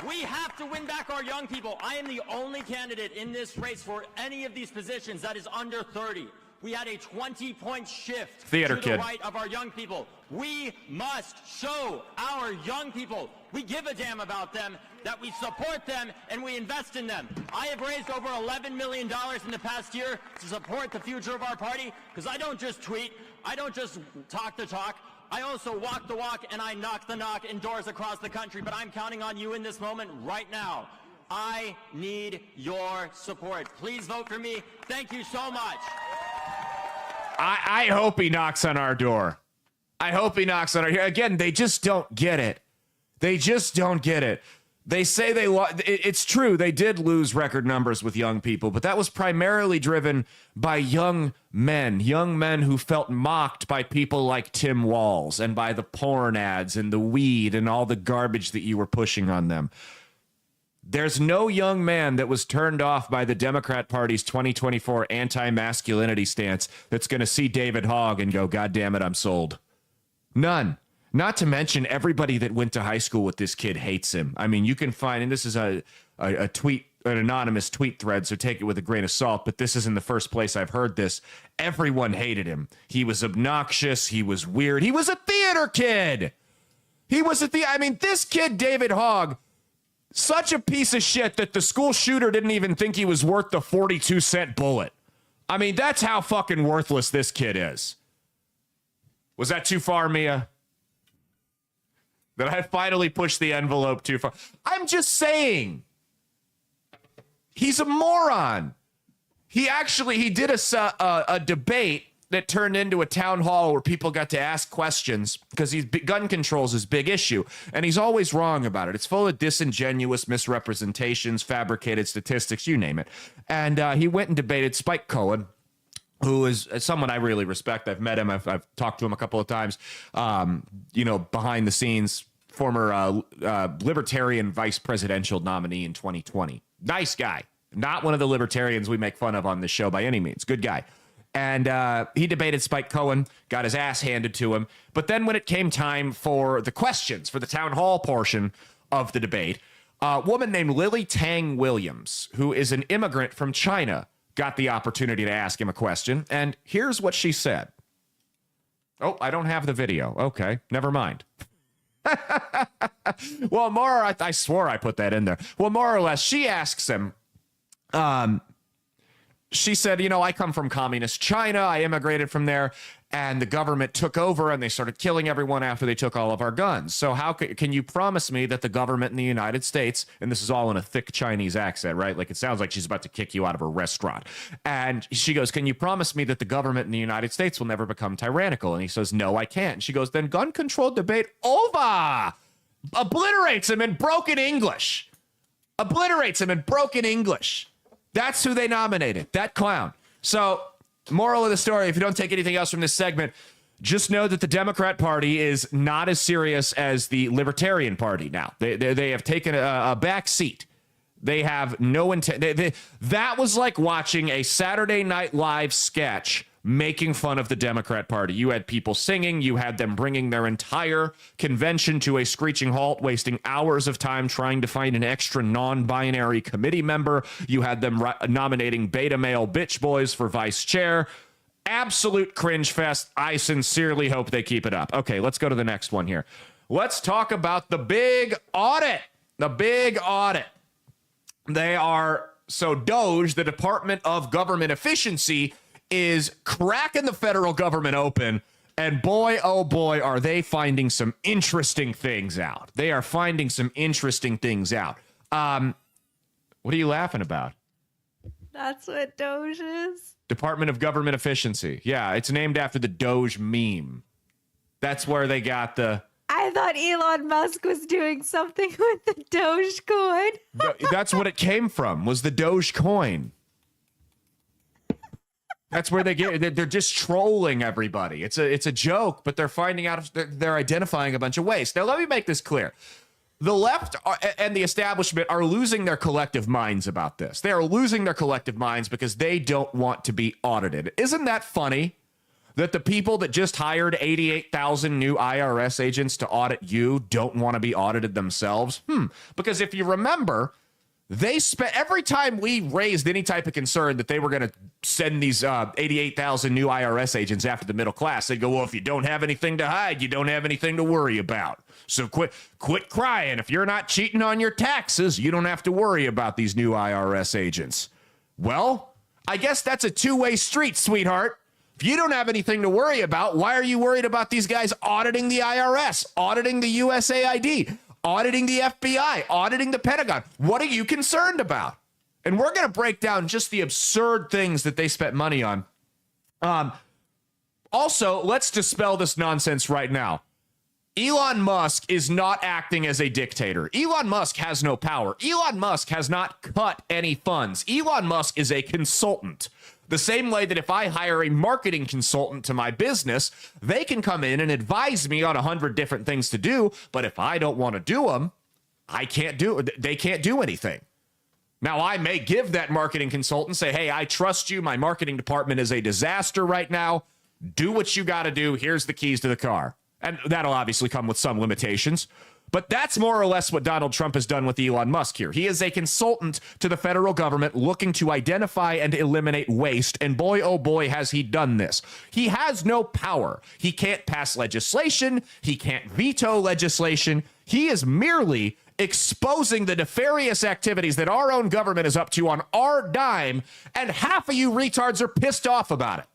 We have to win back our young people. I am the only candidate in this race for any of these positions that is under 30. we had a 20-point shift Theater to kid. the right of our young people. We must show our young people we give a damn about them, that we support them, and we invest in them. I have raised over $11 million in the past year to support the future of our party, because I don't just tweet, I don't just talk the talk, I also walk the walk and I knock the knock in doors across the country, but I'm counting on you in this moment right now. I need your support. Please vote for me. Thank you so much. I hope he knocks on our door. I hope he knocks on our door. Again, they just don't get it. They just don't get it. They say it's true. They did lose record numbers with young people, but that was primarily driven by young men who felt mocked by people like Tim Walz and by the porn ads and the weed and all the garbage that you were pushing on them. There's no young man that was turned off by the Democrat Party's 2024 anti-masculinity stance that's going to see David Hogg and go, God damn it, I'm sold. None. Not to mention everybody that went to high school with this kid hates him. I mean, you can find, and this is a tweet, an anonymous tweet thread, so take it with a grain of salt, but this isn't the first place I've heard this. Everyone hated him. He was obnoxious. He was weird. He was a theater kid. This kid, David Hogg, such a piece of shit that the school shooter didn't even think he was worth the 42-cent bullet. I mean, that's how fucking worthless this kid is. Was that too far, Mia? Did I finally push the envelope too far? I'm just saying. He's a moron. He did a debate that turned into a town hall where people got to ask questions because gun control is his big issue. And he's always wrong about it. It's full of disingenuous misrepresentations, fabricated statistics, you name it. And he went and debated Spike Cohen, who is someone I really respect. I've met him. I've talked to him a couple of times. Behind the scenes, former libertarian vice presidential nominee in 2020. Nice guy. Not one of the libertarians we make fun of on this show by any means. Good guy. And he debated Spike Cohen, got his ass handed to him. But then when it came time for the questions, for the town hall portion of the debate, a woman named Lily Tang Williams, who is an immigrant from China, got the opportunity to ask him a question. And here's what she said. Oh, I don't have the video. Okay, never mind. Well, I swore I put that in there. Well, more or less, she asks him, she said, I come from communist China. I immigrated from there, and the government took over, and they started killing everyone after they took all of our guns. So how can you promise me that the government in the United States, and this is all in a thick Chinese accent, right? Like it sounds like she's about to kick you out of a restaurant. And she goes, can you promise me that the government in the United States will never become tyrannical? And he says, no, I can't. And she goes, then gun control debate over. Obliterates him in broken English. That's who they nominated, that clown. So, moral of the story, if you don't take anything else from this segment, just know that the Democrat Party is not as serious as the Libertarian Party now. They have taken a back seat. They have no intent. That was like watching a Saturday Night Live sketch making fun of the Democrat Party. You had people singing. You had them bringing their entire convention to a screeching halt, wasting hours of time trying to find an extra non-binary committee member. You had them nominating beta male bitch boys for vice chair. Absolute cringe fest. I sincerely hope they keep it up. Okay, let's go to the next one here. Let's talk about the big audit. DOGE, the Department of Government Efficiency, is cracking the federal government open, and boy, oh boy, are they finding some interesting things out. What are you laughing about? That's what Doge is? Department of Government Efficiency. Yeah, it's named after the Doge meme. That's where they got the... I thought Elon Musk was doing something with the Dogecoin. That's what it came from, was the Dogecoin. That's where they get. They're just trolling everybody. It's a joke, but they're finding out. They're identifying a bunch of ways. Now, let me make this clear: the left and the establishment are losing their collective minds about this. They are losing their collective minds because they don't want to be audited. Isn't that funny? That the people that just hired 88,000 new IRS agents to audit you don't want to be audited themselves? Because if you remember, They spent every time we raised any type of concern that they were going to send these 88,000 new IRS agents after the middle class. They'd go, well, if you don't have anything to hide, you don't have anything to worry about. So quit crying. If you're not cheating on your taxes, you don't have to worry about these new IRS agents. Well, I guess that's a two-way street, sweetheart. If you don't have anything to worry about, why are you worried about these guys auditing the IRS, auditing the USAID, auditing the FBI, auditing the Pentagon? What are you concerned about? And we're going to break down just the absurd things that they spent money on. Also, let's dispel this nonsense right now. Elon Musk is not acting as a dictator. Elon Musk has no power. Elon Musk has not cut any funds. Elon Musk is a consultant. The same way that if I hire a marketing consultant to my business, they can come in and advise me on 100 different things to do. But if I don't want to do them, they can't do anything. Now, I may give that marketing consultant, say, hey, I trust you. My marketing department is a disaster right now. Do what you got to do. Here's the keys to the car. And that'll obviously come with some limitations. But that's more or less what Donald Trump has done with Elon Musk here. He is a consultant to the federal government looking to identify and eliminate waste. And boy, oh boy, has he done this. He has no power. He can't pass legislation. He can't veto legislation. He is merely exposing the nefarious activities that our own government is up to on our dime. And half of you retards are pissed off about it.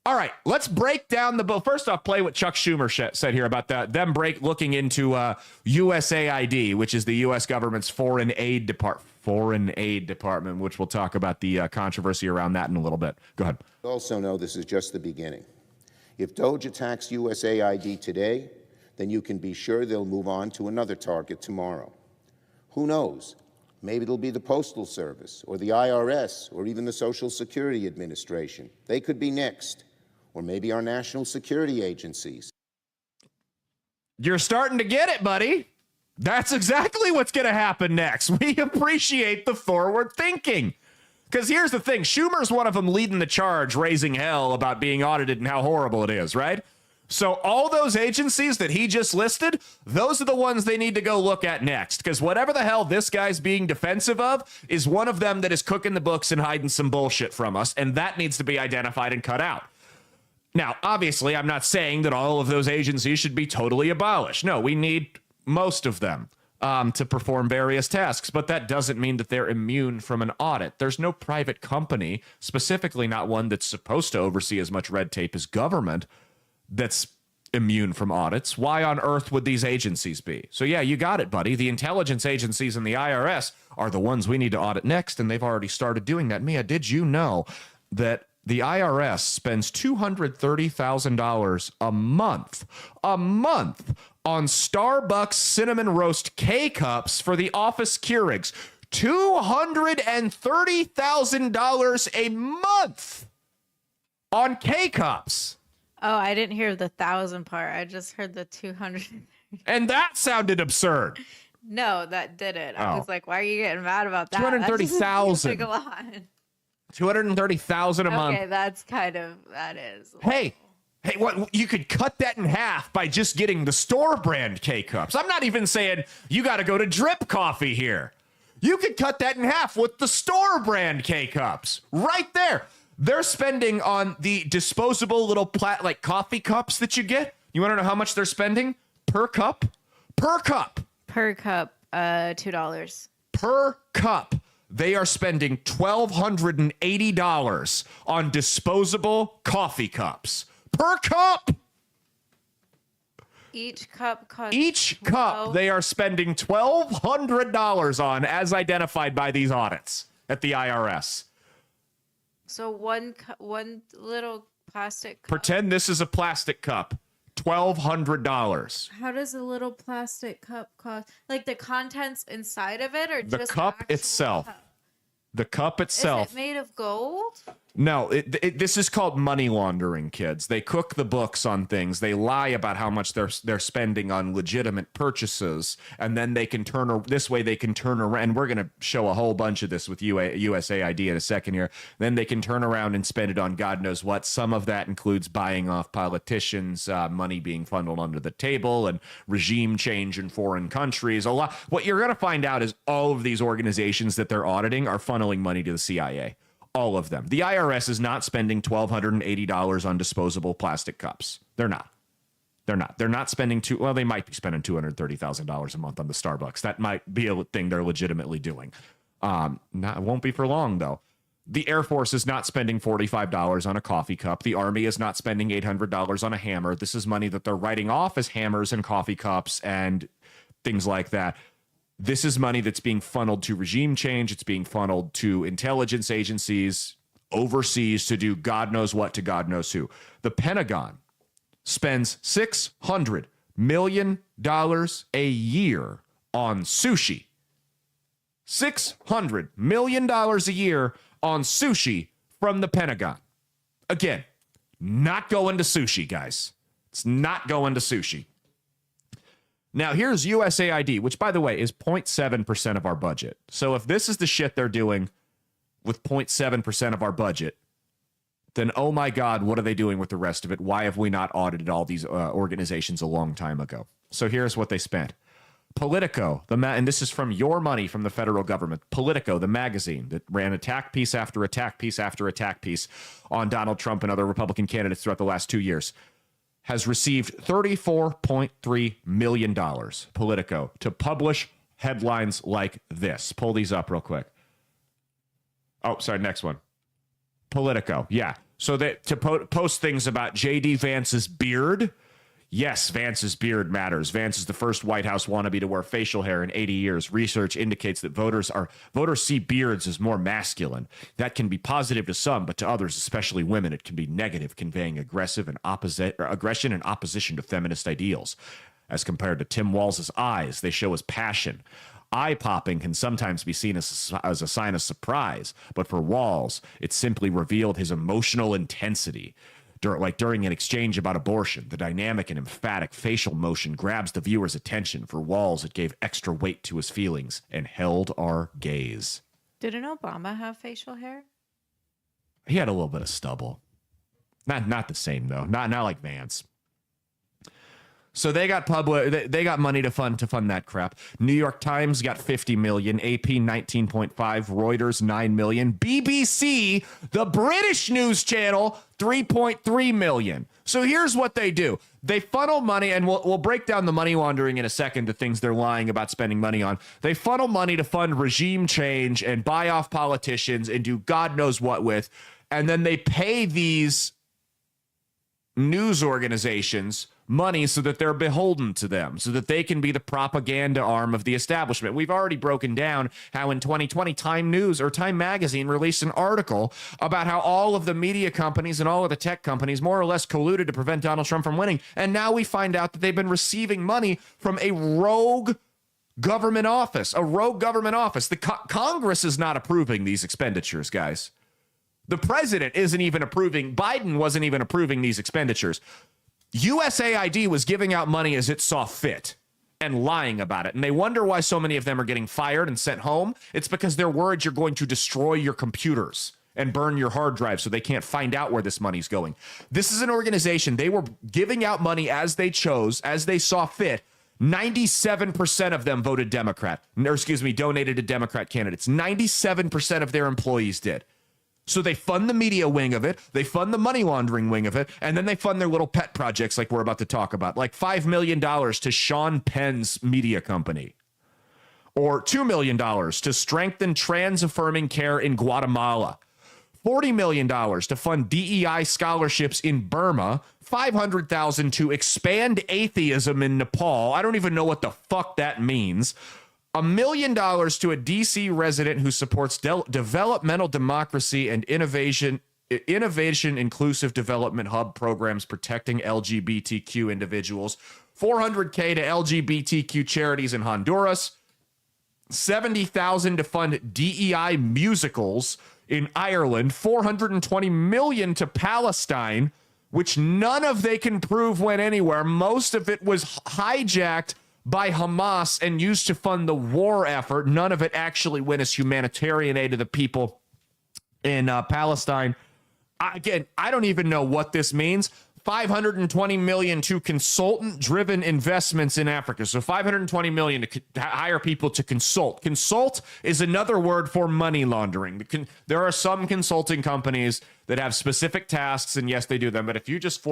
All right, let's break down the bill. First off, play what Chuck Schumer said here about them looking into USAID, which is the U.S. government's foreign aid department, which we'll talk about the controversy around that in a little bit. Go ahead. Also know this is just the beginning. If Doge attacks USAID today, then you can be sure they'll move on to another target tomorrow. Who knows? Maybe it'll be the Postal Service or the IRS or even the Social Security Administration. They could be next. Or maybe our national security agencies. You're starting to get it, buddy. That's exactly what's going to happen next. We appreciate the forward thinking. Because here's the thing. Schumer's one of them leading the charge, raising hell about being audited and how horrible it is, right? So all those agencies that he just listed, those are the ones they need to go look at next. Because whatever the hell this guy's being defensive of is one of them that is cooking the books and hiding some bullshit from us. And that needs to be identified and cut out. Now, obviously, I'm not saying that all of those agencies should be totally abolished. No, we need most of them to perform various tasks, but that doesn't mean that they're immune from an audit. There's no private company, specifically not one that's supposed to oversee as much red tape as government, that's immune from audits. Why on earth would these agencies be? So yeah, you got it, buddy. The intelligence agencies and the IRS are the ones we need to audit next, and they've already started doing that. Mia, did you know that the IRS spends $230,000 a month on Starbucks cinnamon roast K-Cups for the office Keurigs? $230,000 a month on K-Cups. Oh, I didn't hear the 1,000 part. I just heard the 200. And that sounded absurd. No, that didn't. I was like, why are you getting mad about that? 230,000. Like a lot. 230,000 a month. Okay, that is. Hey, what? You could cut that in half by just getting the store brand K-Cups. I'm not even saying you got to go to Drip Coffee here. You could cut that in half with the store brand K-Cups right there. They're spending on the disposable little like coffee cups that you get. You want to know how much they're spending per cup? Per cup, $2. Per cup. They are spending $1,280 on disposable coffee cups. Per cup! Each cup costs Each cup they are spending $1,200 on, as identified by these audits at the IRS. So one little plastic cup. Pretend this is a plastic cup. $1,200. How does a little plastic cup cost? Like the contents inside of it, or the just cup the itself? Cup? The cup itself. Is it made of gold? No, this is called money laundering, kids. They cook the books on things. They lie about how much they're spending on legitimate purchases, and then they can this way they can turn around. And we're going to show a whole bunch of this with USAID in a second here. Then they can turn around and spend it on God knows what. Some of that includes buying off politicians, money being funneled under the table, and regime change in foreign countries. A lot. What you're going to find out is all of these organizations that they're auditing are funneling money to the CIA. All of them. The IRS is not spending $1,280 on disposable plastic cups. They're not. They're not spending well, they might be spending $230,000 a month on the Starbucks. That might be a thing they're legitimately doing. It won't be for long, though. The Air Force is not spending $45 on a coffee cup. The Army is not spending $800 on a hammer. This is money that they're writing off as hammers and coffee cups and things like that. This is money that's being funneled to regime change. It's being funneled to intelligence agencies overseas to do God knows what to God knows who. The Pentagon spends $600 million a year on sushi. $600 million a year on sushi from the Pentagon. Again, not going to sushi, guys. It's not going to sushi. Now, here's USAID, which, by the way, is 0.7% of our budget. So if this is the shit they're doing with 0.7% of our budget, then, oh my God, what are they doing with the rest of it? Why have we not audited all these organizations a long time ago? So here's what they spent. Politico, and this is from your money from the federal government. Politico, the magazine that ran attack piece after attack piece after attack piece on Donald Trump and other Republican candidates throughout the last 2 years, has received $34.3 million, Politico, to publish headlines like this. Pull these up real quick. Oh, sorry, next one. Politico, yeah. So to post things about J.D. Vance's beard. Yes, Vance's beard matters. Vance is the first White House wannabe to wear facial hair in 80 years. Research indicates that voters see beards as more masculine. That can be positive to some, but to others, especially women, it can be negative, conveying aggression and opposition to feminist ideals. As compared to Tim Walz's eyes, they show as passion. Eye popping can sometimes be seen as a sign of surprise, but for Walz, it simply revealed his emotional intensity. During an exchange about abortion, the dynamic and emphatic facial motion grabs the viewer's attention. For Walz, it gave extra weight to his feelings and held our gaze. Didn't Obama have facial hair? He had a little bit of stubble. Not the same, though. Not like Vance. So they got money to fund that crap. New York Times got $50 million, AP 19.5, Reuters 9 million, BBC, the British news channel, 3.3 million. So here's what they do. They funnel money, and we'll break down the money laundering in a second, the things they're lying about spending money on. They funnel money to fund regime change and buy off politicians and do God knows what with. And then they pay these news organizations money so that they're beholden to them, so that they can be the propaganda arm of the establishment. We've already broken down how in 2020 Time Magazine released an article about how all of the media companies and all of the tech companies more or less colluded to prevent Donald Trump from winning. And now we find out that they've been receiving money from a rogue government office. The Congress is not approving these expenditures, guys. The president isn't even approving. Biden wasn't even approving these expenditures. USAID was giving out money as it saw fit and lying about it. And they wonder why so many of them are getting fired and sent home. It's because they're worried you're going to destroy your computers and burn your hard drive so they can't find out where this money's going. This is an organization. They were giving out money as they chose, as they saw fit. 97% of them voted Democrat, donated to Democrat candidates. 97% of their employees did. So they fund the media wing of it, they fund the money laundering wing of it, and then they fund their little pet projects like we're about to talk about, like $5 million to Sean Penn's media company, or $2 million to strengthen trans-affirming care in Guatemala, $40 million to fund DEI scholarships in Burma, $500,000 to expand atheism in Nepal. I don't even know what the fuck that means. $1 million to a D.C. resident who supports developmental democracy and innovation inclusive development hub programs protecting LGBTQ individuals. $400K to LGBTQ charities in Honduras. $70,000 to fund DEI musicals in Ireland, $420 million to Palestine, which none of they can prove went anywhere. Most of it was hijacked by Hamas and used to fund the war effort. None of it actually went as humanitarian aid to the people in Palestine. Again, I don't even know what this means. $520 million to consultant-driven investments in Africa. So $520 million to hire people to consult. Consult is another word for money laundering. There are some consulting companies that have specific tasks, and yes, they do them. But if you just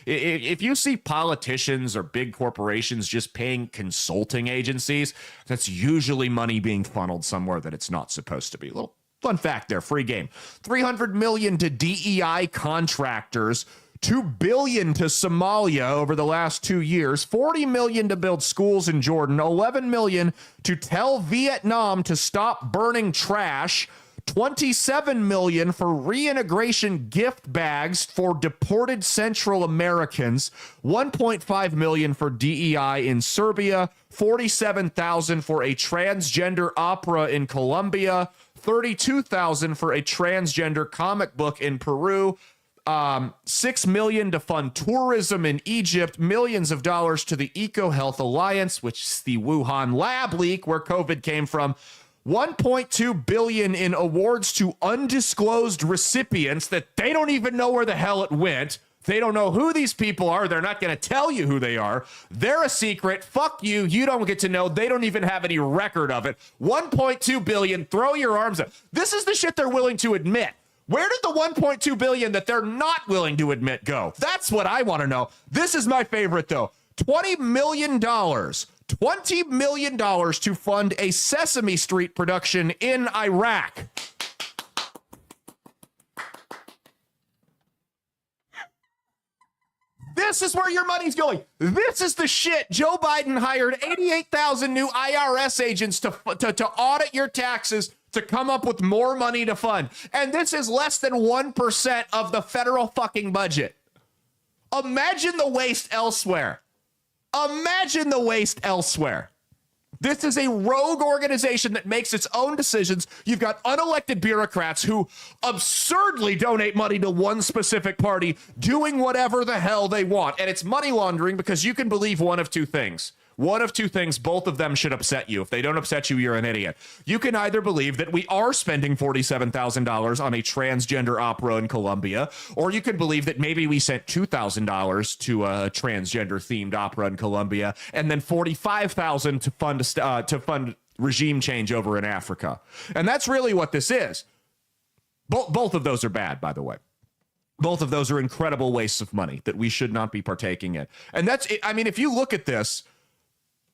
if you see politicians or big corporations just paying consulting agencies, that's usually money being funneled somewhere that it's not supposed to be. A little fun fact there, free game. $300 million to DEI contractors. $2 billion to Somalia over the last 2 years, $40 million to build schools in Jordan, $11 million to tell Vietnam to stop burning trash, $27 million for reintegration gift bags for deported Central Americans, $1.5 million for DEI in Serbia, $47,000 for a transgender opera in Colombia, $32,000 for a transgender comic book in Peru, $6 million to fund tourism in Egypt, millions of dollars to the EcoHealth Alliance, which is the Wuhan lab leak where COVID came from, $1.2 billion in awards to undisclosed recipients that they don't even know where the hell it went. They don't know who these people are. They're not going to tell you who they are. They're a secret. Fuck you. You don't get to know. They don't even have any record of it. $1.2 billion. Throw your arms up. This is the shit they're willing to admit. Where did the $1.2 billion that they're not willing to admit go? That's what I want to know. This is my favorite, though. $20 million. $20 million to fund a Sesame Street production in Iraq. This is where your money's going. This is the shit. Joe Biden hired 88,000 new IRS agents to audit your taxes, to come up with more money to fund. And this is less than 1% of the federal fucking budget. Imagine the waste elsewhere. Imagine the waste elsewhere. This is a rogue organization that makes its own decisions. You've got unelected bureaucrats who absurdly donate money to one specific party, doing whatever the hell they want. And it's money laundering because you can believe one of two things. One of two things, both of them should upset you. If they don't upset you, you're an idiot. You can either believe that we are spending $47,000 on a transgender opera in Colombia, or you can believe that maybe we sent $2,000 to a transgender-themed opera in Colombia, and then $45,000 to fund regime change over in Africa. And that's really what this is. Both of those are bad, by the way. Both of those are incredible wastes of money that we should not be partaking in. And that's, I mean, if you look at this,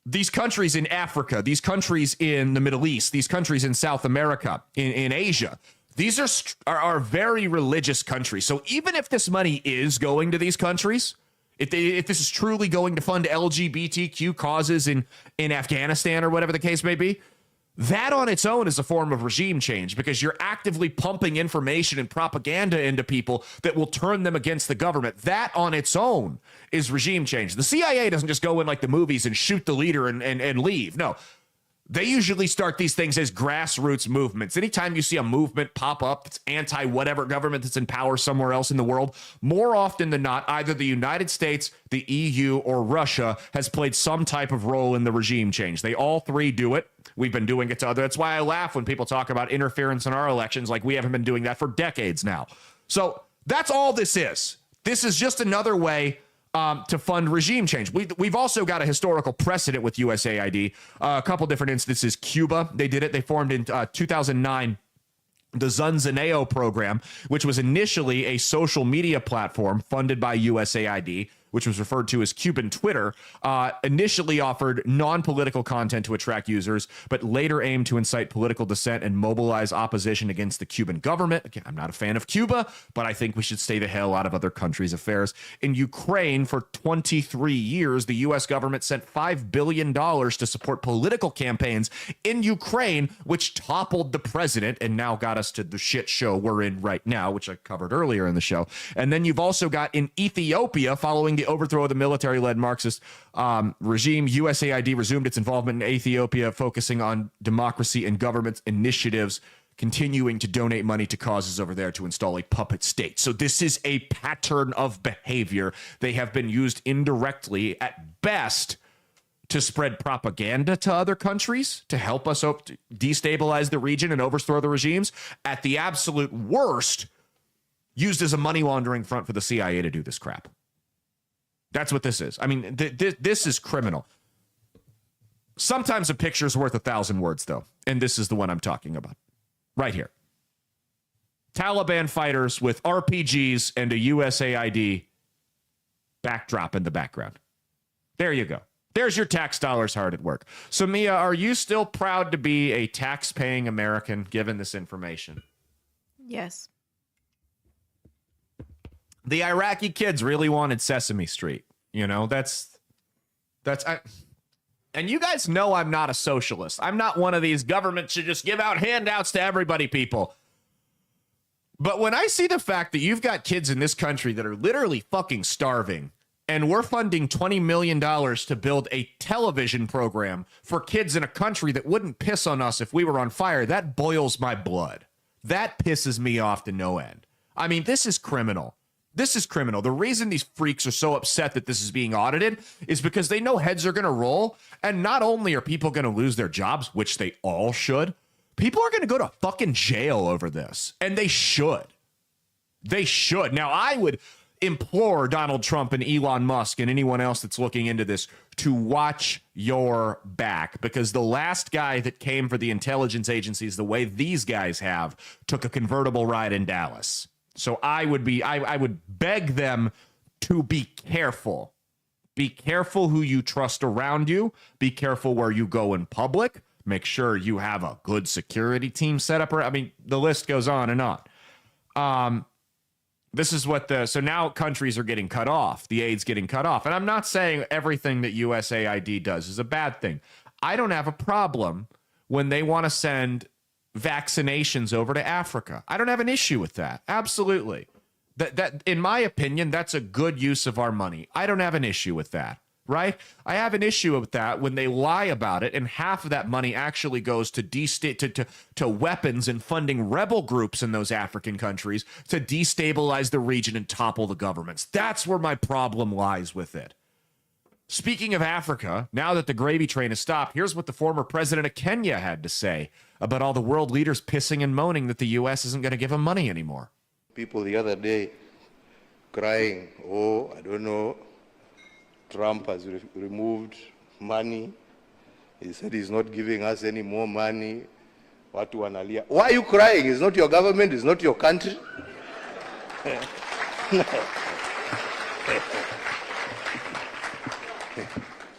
these countries in Africa, these countries in the Middle East, these countries in South America, in Asia, these are very religious countries. So even if this money is going to these countries, if this is truly going to fund LGBTQ causes in Afghanistan or whatever the case may be, that on its own is a form of regime change because you're actively pumping information and propaganda into people that will turn them against the government. That on its own is regime change. The CIA doesn't just go in like the movies and shoot the leader and leave. No, they usually start these things as grassroots movements. Anytime you see a movement pop up that's anti-whatever government that's in power somewhere else in the world, more often than not, either the United States, the EU, or Russia has played some type of role in the regime change. They all three do it. We've been doing it to other. That's why I laugh when people talk about interference in our elections, like we haven't been doing that for decades now. So that's all this is. This is just another way to fund regime change. We've also got a historical precedent with USAID. A couple different instances. Cuba, they did it. They formed in 2009 the Zunzaneo program, which was initially a social media platform funded by USAID, which was referred to as Cuban Twitter, initially offered non-political content to attract users, but later aimed to incite political dissent and mobilize opposition against the Cuban government. Again, I'm not a fan of Cuba, but I think we should stay the hell out of other countries' affairs. In Ukraine, for 23 years, the U.S. government sent $5 billion to support political campaigns in Ukraine, which toppled the president and now got us to the shit show we're in right now, which I covered earlier in the show. And then you've also got in Ethiopia, following the overthrow of the military-led Marxist regime, USAID resumed its involvement in Ethiopia, focusing on democracy and government initiatives continuing to donate money to causes over there to install a puppet state. So this is a pattern of behavior. They have been used indirectly at best to spread propaganda to other countries, to help us destabilize the region and overthrow the regimes. At the absolute worst, used as a money laundering front for the CIA to do this crap. That's what this is. I mean, this is criminal. Sometimes a picture's worth 1,000 words, though, and this is the one I'm talking about. Right here. Taliban fighters with RPGs and a USAID backdrop in the background. There you go. There's your tax dollars hard at work. So, Mia, are you still proud to be a tax-paying American given this information? Yes. The Iraqi kids really wanted Sesame Street. You know, and you guys know I'm not a socialist. I'm not one of these government should just give out handouts to everybody people. But when I see the fact that you've got kids in this country that are literally fucking starving, and we're funding $20 million to build a television program for kids in a country that wouldn't piss on us if we were on fire, that boils my blood. That pisses me off to no end. I mean, this is criminal. This is criminal. The reason these freaks are so upset that this is being audited is because they know heads are going to roll. And not only are people going to lose their jobs, which they all should, people are going to go to fucking jail over this. And they should. They should. Now, I would implore Donald Trump and Elon Musk and anyone else that's looking into this to watch your back, because the last guy that came for the intelligence agencies the way these guys have took a convertible ride in Dallas. So I would beg them to be careful. Be careful who you trust around you. Be careful where you go in public. Make sure you have a good security team set up. I mean, the list goes on and on. This is what so now countries are getting cut off. The aid's getting cut off. And I'm not saying everything that USAID does is a bad thing. I don't have a problem when they want to send vaccinations over to Africa. I don't have an issue with that. Absolutely. That in my opinion, that's a good use of our money. I don't have an issue with that. Right? I have an issue with that when they lie about it and half of that money actually goes to weapons and funding rebel groups in those African countries to destabilize the region and topple the governments. That's where my problem lies with it. Speaking of Africa, now that the gravy train has stopped, here's what the former president of Kenya had to say about all the world leaders pissing and moaning that the U.S. isn't going to give them money anymore. People the other day crying, oh, I don't know, Trump has removed money. He said he's not giving us any more money. Watu wanalia. Why are you crying? It's not your government. It's not your country.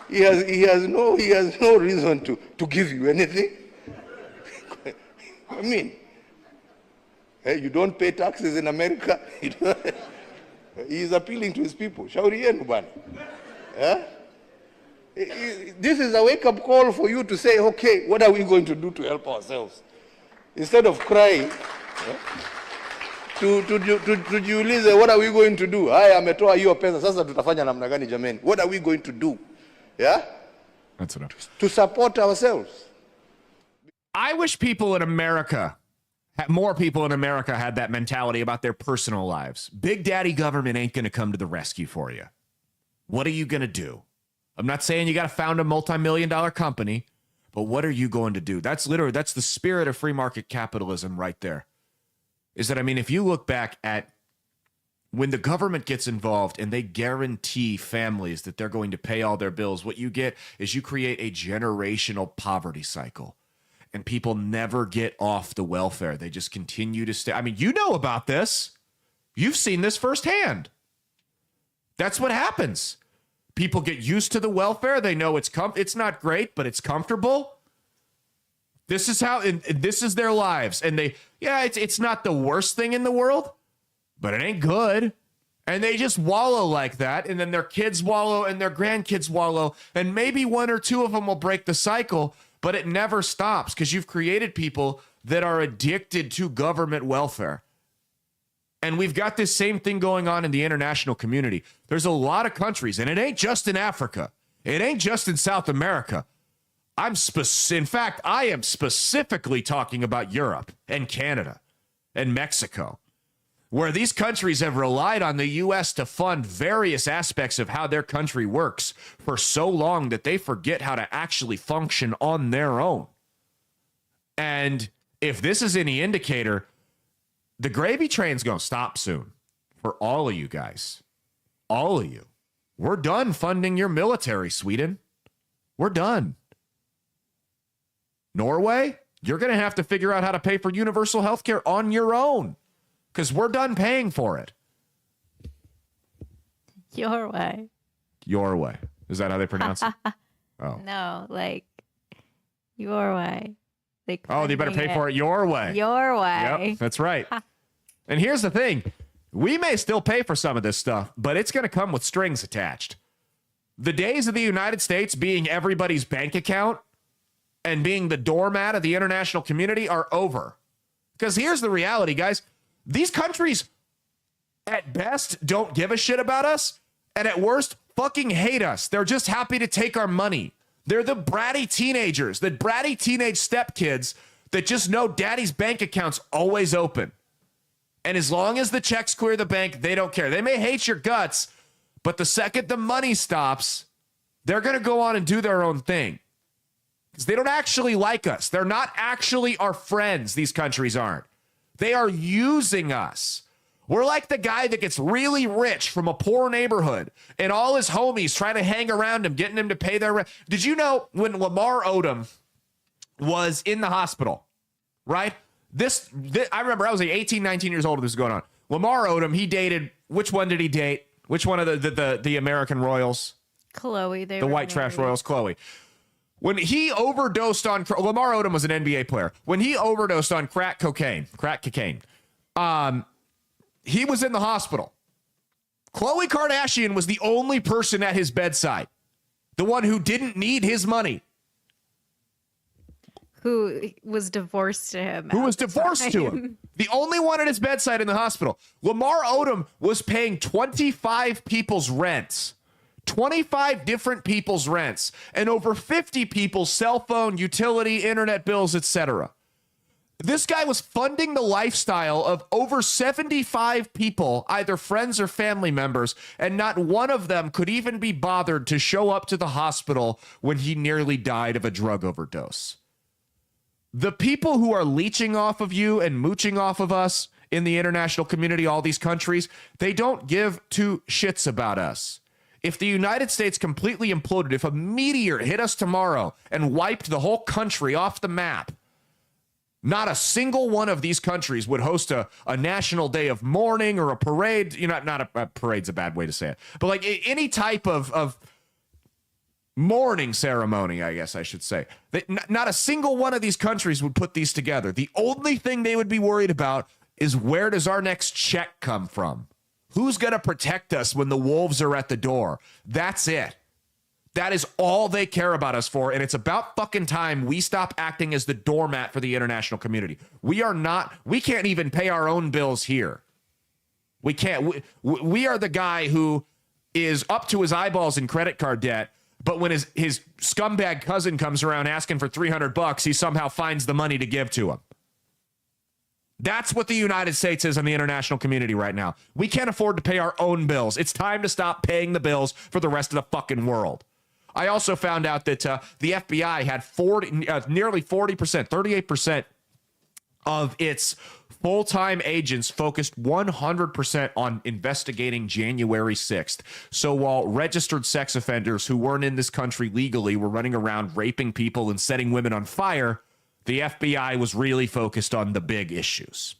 He has no reason to give you anything. I mean, you don't pay taxes in America. He is appealing to his people. Shauri yenu bwana. This is a wake-up call for you to say, okay, what are we going to do to help ourselves? Instead of crying, tujiulize, what are we going to do? Haya, ametoa hiyo pesa, sasa tutafanya namna gani jameni? What are we going to do? Yeah? That's enough. To support ourselves. I wish people in America, more people in America had that mentality about their personal lives. Big Daddy government ain't going to come to the rescue for you. What are you going to do? I'm not saying you got to found a multi-million-dollar company, but what are you going to do? That's the spirit of free market capitalism right there. Is that, I mean, if you look back at when the government gets involved and they guarantee families that they're going to pay all their bills, what you get is you create a generational poverty cycle. And people never get off the welfare. They just continue to stay. I mean, you know about this. You've seen this firsthand. That's what happens. People get used to the welfare. They know it's not great, but it's comfortable. This is how, and this is their lives. And it's not the worst thing in the world, but it ain't good. And they just wallow like that. And then their kids wallow and their grandkids wallow. And maybe one or two of them will break the cycle, but it never stops because you've created people that are addicted to government welfare. And we've got this same thing going on in the international community. There's a lot of countries, and it ain't just in Africa. It ain't just in South America. In fact, I am specifically talking about Europe and Canada and Mexico, where these countries have relied on the U.S. to fund various aspects of how their country works for so long that they forget how to actually function on their own. And if this is any indicator, the gravy train's going to stop soon for all of you guys. All of you. We're done funding your military, Sweden. We're done. Norway, you're going to have to figure out how to pay for universal health care on your own because we're done paying for it. Your way. Your way. Is that how they pronounce it? Oh. No, like your way. Like oh, you better pay for it your way. Your way. Yep, that's right. And here's the thing. We may still pay for some of this stuff, but it's going to come with strings attached. The days of the United States being everybody's bank account and being the doormat of the international community are over. Because here's the reality, guys. These countries, at best, don't give a shit about us, and at worst, fucking hate us. They're just happy to take our money. They're the bratty teenagers, the bratty teenage stepkids that just know daddy's bank account's always open. And as long as the checks clear the bank, they don't care. They may hate your guts, but the second the money stops, they're going to go on and do their own thing. Because they don't actually like us. They're not actually our friends, these countries aren't. They are using us. We're like the guy that gets really rich from a poor neighborhood and all his homies trying to hang around him, getting him to pay their rent. Did you know when Lamar Odom was in the hospital, right? This I remember I was like 18, 19 years old when this was going on. Lamar Odom, he dated, which one did he date? Which one of the American Royals? Chloe. The white trash Royals, Chloe. When he overdosed on, Lamar Odom was an NBA player. When he overdosed on crack cocaine, he was in the hospital. Khloe Kardashian was the only person at his bedside. The one who didn't need his money. Who was divorced to him. The only one at his bedside in the hospital. Lamar Odom was paying 25 people's rents. 25 different people's rents. And over 50 people's cell phone, utility, internet bills, etc. This guy was funding the lifestyle of over 75 people, either friends or family members, and not one of them could even be bothered to show up to the hospital when he nearly died of a drug overdose. The people who are leeching off of you and mooching off of us in the international community, all these countries, they don't give two shits about us. If the United States completely imploded, if a meteor hit us tomorrow and wiped the whole country off the map, not a single one of these countries would host a national day of mourning or a parade. You know, not a parade's a bad way to say it, but like any type of mourning ceremony, I guess I should say. Not a single one of these countries would put these together. The only thing they would be worried about is where does our next check come from? Who's going to protect us when the wolves are at the door? That's it. That is all they care about us for, and it's about fucking time we stop acting as the doormat for the international community. We can't even pay our own bills here. We can't. We are the guy who is up to his eyeballs in credit card debt, but when his scumbag cousin comes around asking for $300, he somehow finds the money to give to him. That's what the United States is in the international community right now. We can't afford to pay our own bills. It's time to stop paying the bills for the rest of the fucking world. I also found out that the FBI had nearly 40%, 38% of its full-time agents focused 100% on investigating January 6th. So while registered sex offenders who weren't in this country legally were running around raping people and setting women on fire, the FBI was really focused on the big issues.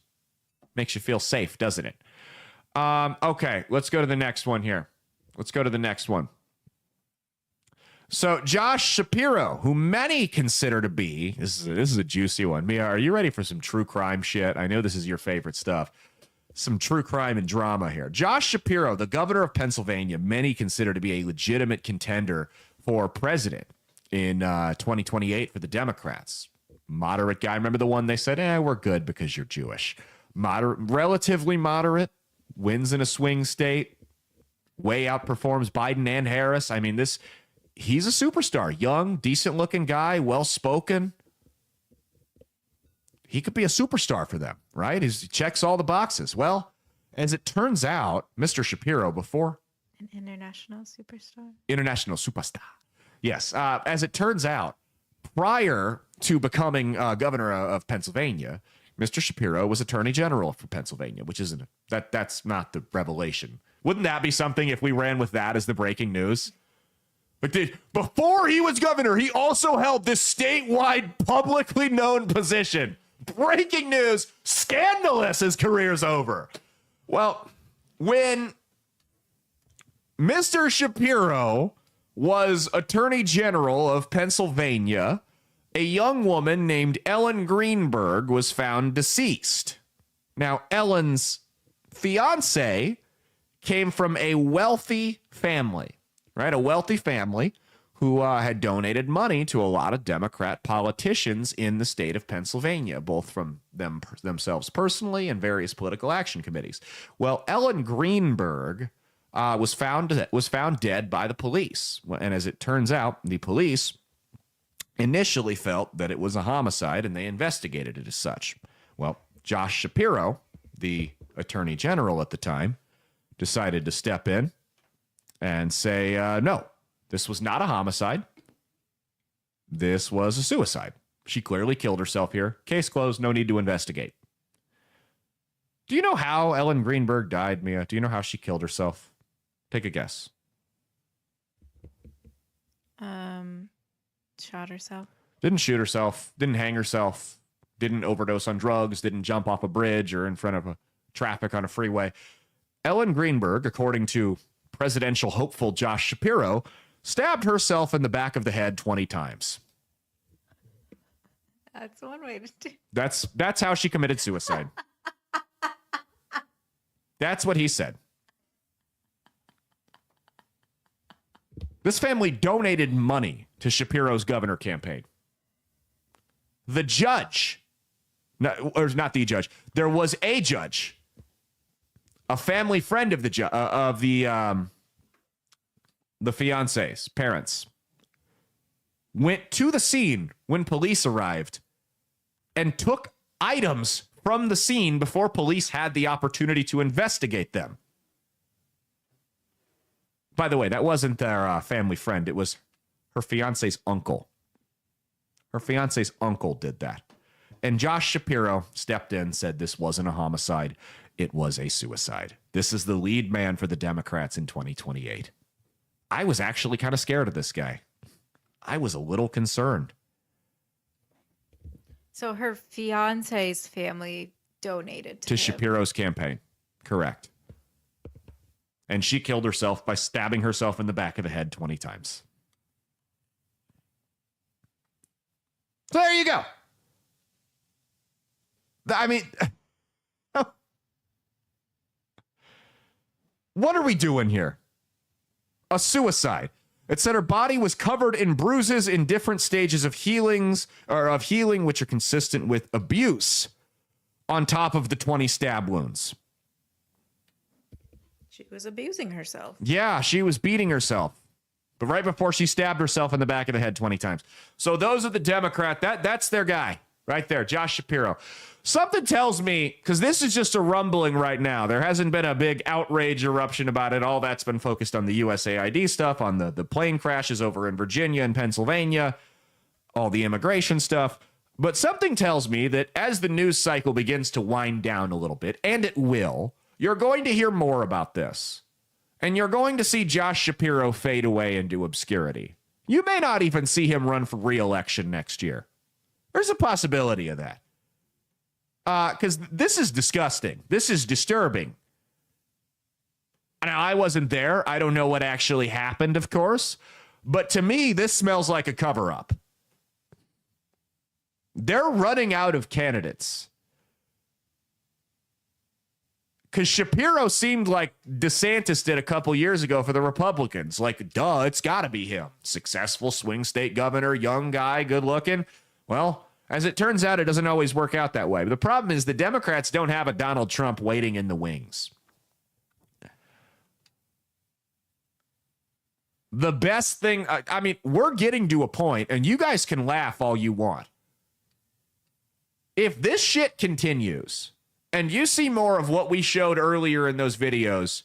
Makes you feel safe, doesn't it? Okay, let's go to the next one here. So Josh Shapiro, who many consider to be, this is a juicy one. Mia, are you ready for some true crime shit? I know this is your favorite stuff. Some true crime and drama here. Josh Shapiro, the governor of Pennsylvania, many consider to be a legitimate contender for president in 2028 for the Democrats. Moderate guy. Remember the one they said, we're good because you're Jewish. Relatively moderate, wins in a swing state, way outperforms Biden and Harris. I mean, he's a superstar. Young, decent-looking guy, well-spoken. He could be a superstar for them, right? He checks all the boxes. Well, as it turns out, Mr. Shapiro, before... An international superstar? International superstar. Yes. As it turns out, prior to becoming governor of Pennsylvania, Mr. Shapiro was attorney general for Pennsylvania, which isn't... That's not the revelation. Wouldn't that be something if we ran with that as the breaking news? But before he was governor, he also held this statewide publicly known position. Breaking news, scandalous, his career's over. Well, when Mr. Shapiro was attorney general of Pennsylvania, a young woman named Ellen Greenberg was found deceased. Now, Ellen's fiance came from a wealthy family, right? A wealthy family who had donated money to a lot of Democrat politicians in the state of Pennsylvania, both from themselves personally and various political action committees. Well, Ellen Greenberg was found dead by the police. And as it turns out, the police initially felt that it was a homicide and they investigated it as such. Well, Josh Shapiro, the attorney general at the time, decided to step in and say, no, this was not a homicide. This was a suicide. She clearly killed herself here. Case closed. No need to investigate. Do you know how Ellen Greenberg died, Mia? Do you know how she killed herself? Take a guess. Shot herself. Didn't shoot herself. Didn't hang herself. Didn't overdose on drugs. Didn't jump off a bridge or in front of traffic on a freeway. Ellen Greenberg, according to presidential hopeful Josh Shapiro, stabbed herself in the back of the head 20 times. That's one way to do. That's how she committed suicide. That's what he said. This family donated money to Shapiro's governor campaign. The judge, not the judge, there was a judge, a family friend of the fiance's parents, went to the scene when police arrived and took items from the scene before police had the opportunity to investigate them. By the way, that wasn't their family friend. It was her fiance's uncle. Her fiance's uncle did that. And Josh Shapiro stepped in, said this wasn't a homicide. It was a suicide. This is the lead man for the Democrats in 2028. I was actually kind of scared of this guy. I was a little concerned. So her fiance's family donated to him. Shapiro's campaign. Correct. And she killed herself by stabbing herself in the back of the head 20 times. So there you go. I mean, what are we doing here? A suicide. It said her body was covered in bruises in different stages of healing, which are consistent with abuse, on top of the 20 stab wounds. She was abusing herself. Yeah, she was beating herself. But right before she stabbed herself in the back of the head 20 times. So those are the Democrat. That's their guy right there, Josh Shapiro. Something tells me, because this is just a rumbling right now. There hasn't been a big outrage eruption about it. All that's been focused on the USAID stuff, on the plane crashes over in Virginia and Pennsylvania, all the immigration stuff. But something tells me that as the news cycle begins to wind down a little bit, and it will, you're going to hear more about this. And you're going to see Josh Shapiro fade away into obscurity. You may not even see him run for re-election next year. There's a possibility of that. Because this is disgusting. This is disturbing. Now, I wasn't there. I don't know what actually happened, of course. But to me, this smells like a cover-up. They're running out of candidates. Because Shapiro seemed like DeSantis did a couple years ago for the Republicans. Like, duh, it's got to be him. Successful swing state governor, young guy, good looking. Well, as it turns out, it doesn't always work out that way. But the problem is the Democrats don't have a Donald Trump waiting in the wings. the best thing, I mean, we're getting to a point, and you guys can laugh all you want. If this shit continues, and you see more of what we showed earlier in those videos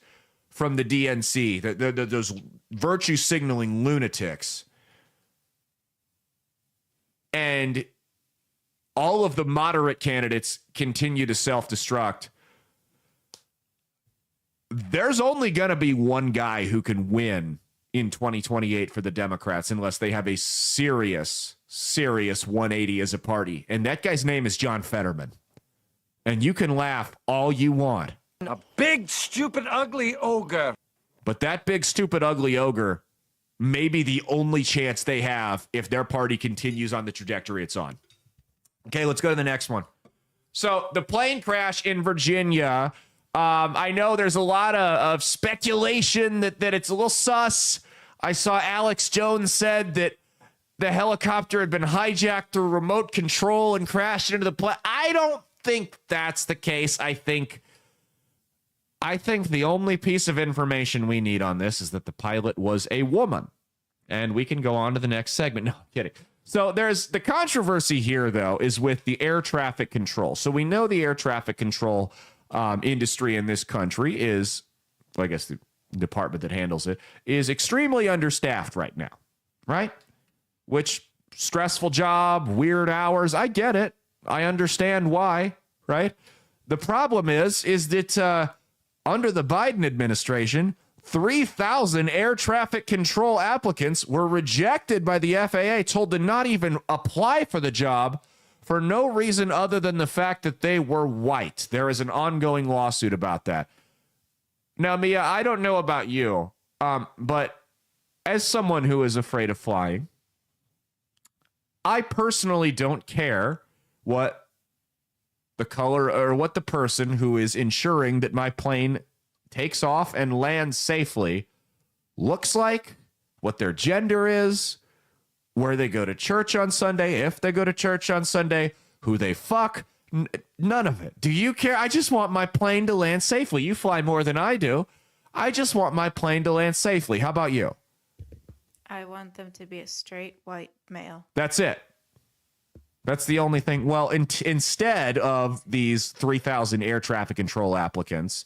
from the DNC, those virtue signaling lunatics, and all of the moderate candidates continue to self-destruct, there's only going to be one guy who can win in 2028 for the Democrats unless they have a serious 180 as a party. And that guy's name is John Fetterman. And you can laugh all you want. A big, stupid, ugly ogre. But that big, stupid, ugly ogre may be the only chance they have if their party continues on the trajectory it's on. Okay, let's go to the next one. So the plane crash in Virginia, I know there's a lot of speculation that it's a little sus. I saw Alex Jones said that the helicopter had been hijacked through remote control and crashed into the plane. I don't think that's the case. I think the only piece of information we need on this is that the pilot was a woman. And we can go on to the next segment. No, I'm kidding. So there's the controversy here, though, is with the air traffic control. So we know the air traffic control industry in this country is, well, I guess the department that handles it, is extremely understaffed right now, right? Which, stressful job, weird hours. I get it. I understand why, right? The problem is that under the Biden administration, 3,000 air traffic control applicants were rejected by the FAA, told to not even apply for the job for no reason other than the fact that they were white. There is an ongoing lawsuit about that. Now, Mia, I don't know about you, but as someone who is afraid of flying, I personally don't care what the color or what the person who is ensuring that my plane takes off and lands safely looks like, what their gender is, where they go to church on Sunday, if they go to church on Sunday, who they fuck, none of it. Do you care? I just want my plane to land safely. You fly more than I do. I just want my plane to land safely. How about you? I want them to be a straight white male. That's it. That's the only thing. Well, instead of these 3,000 air traffic control applicants,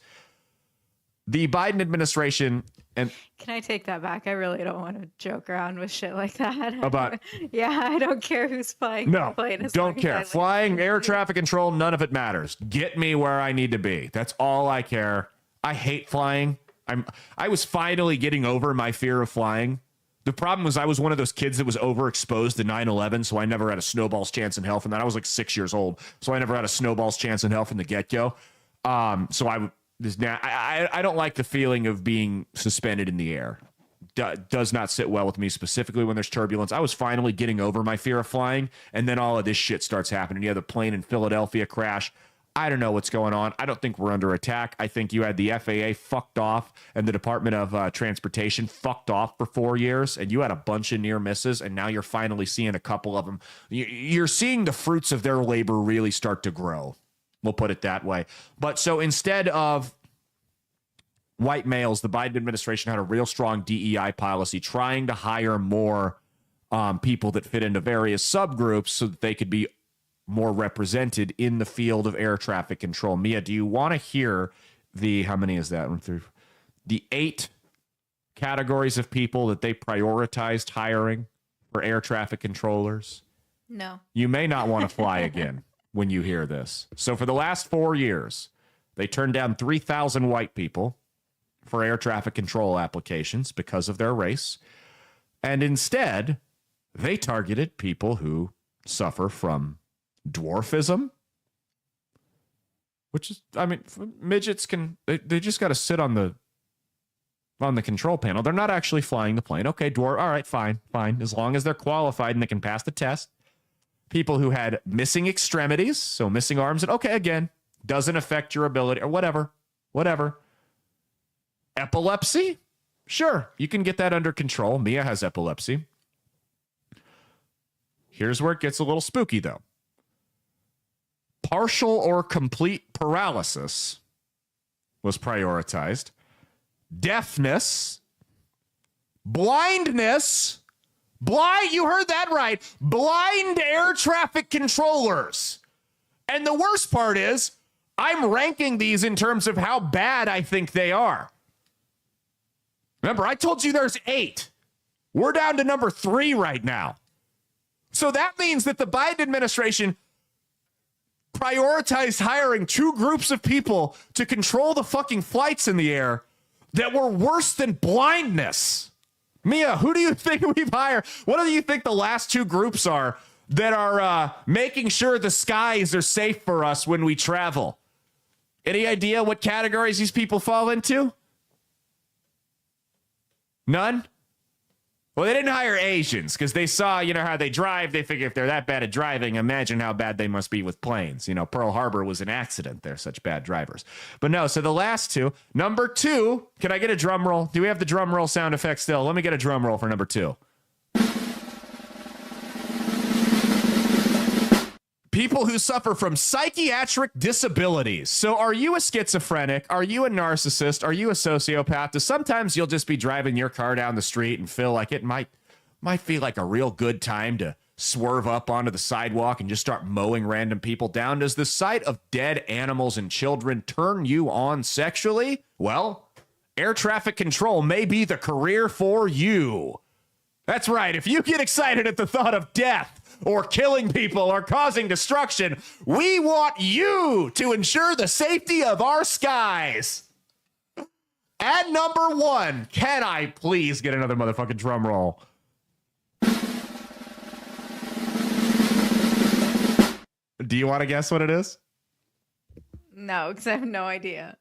the Biden administration and Can I take that back? I really don't want to joke around with shit like that. About yeah, I don't care who's flying. No, plane as don't long care. as I Flying, air traffic control, none of it matters. Get me where I need to be. That's all I care. I hate flying. I was finally getting over my fear of flying. The problem was I was one of those kids that was overexposed to 9/11, so I never had a snowball's chance in hell from that. I was like 6 years old, so I never had a snowball's chance in hell from the get-go. So I don't like the feeling of being suspended in the air. Does not sit well with me, specifically when there's turbulence. I was finally getting over my fear of flying, and then all of this shit starts happening. You have the plane in Philadelphia crash. I don't know what's going on. I don't think we're under attack. I think you had the FAA fucked off and the Department of Transportation fucked off for 4 years, and you had a bunch of near misses, and now you're finally seeing a couple of them. You're seeing the fruits of their labor really start to grow. We'll put it that way. But so instead of white males, the Biden administration had a real strong DEI policy trying to hire more people that fit into various subgroups so that they could be more represented in the field of air traffic control. Mia, do you want to hear how many is that? The 8 categories of people that they prioritized hiring for air traffic controllers? No. You may not want to fly again when you hear this. So for the last 4 years, they turned down 3,000 white people for air traffic control applications because of their race. And instead, they targeted people who suffer from dwarfism, which is, I mean, midgets they just got to sit on the control panel. They're not actually flying the plane. Okay, dwarf, all right, fine. As long as they're qualified and they can pass the test. People who had missing extremities, so missing arms, and okay, again, doesn't affect your ability, or whatever. Epilepsy? Sure, you can get that under control. Mia has epilepsy. Here's where it gets a little spooky, though. Partial or complete paralysis was prioritized. Deafness, blindness, you heard that right, blind air traffic controllers. And the worst part is, I'm ranking these in terms of how bad I think they are. Remember, I told you there's 8. We're down to number 3 right now. So that means that the Biden administration prioritized hiring 2 groups of people to control the fucking flights in the air that were worse than blindness. Mia, who do you think we've hired? What do you think the last 2 groups are that are making sure the skies are safe for us when we travel? Any idea what categories these people fall into? None? Well, they didn't hire Asians because they saw, how they drive. They figure if they're that bad at driving, imagine how bad they must be with planes. Pearl Harbor was an accident. They're such bad drivers. But no, so the last 2. Number 2, can I get a drum roll? Do we have the drum roll sound effect still? Let me get a drum roll for number 2. People who suffer from psychiatric disabilities. So are you a schizophrenic? Are you a narcissist? Are you a sociopath? Sometimes you'll just be driving your car down the street and feel like it might feel like a real good time to swerve up onto the sidewalk and just start mowing random people down. Does the sight of dead animals and children turn you on sexually? Well, air traffic control may be the career for you. That's right. If you get excited at the thought of death, or killing people, or causing destruction, we want you to ensure the safety of our skies. At number 1, can I please get another motherfucking drum roll? Do you want to guess what it is? No, because I have no idea.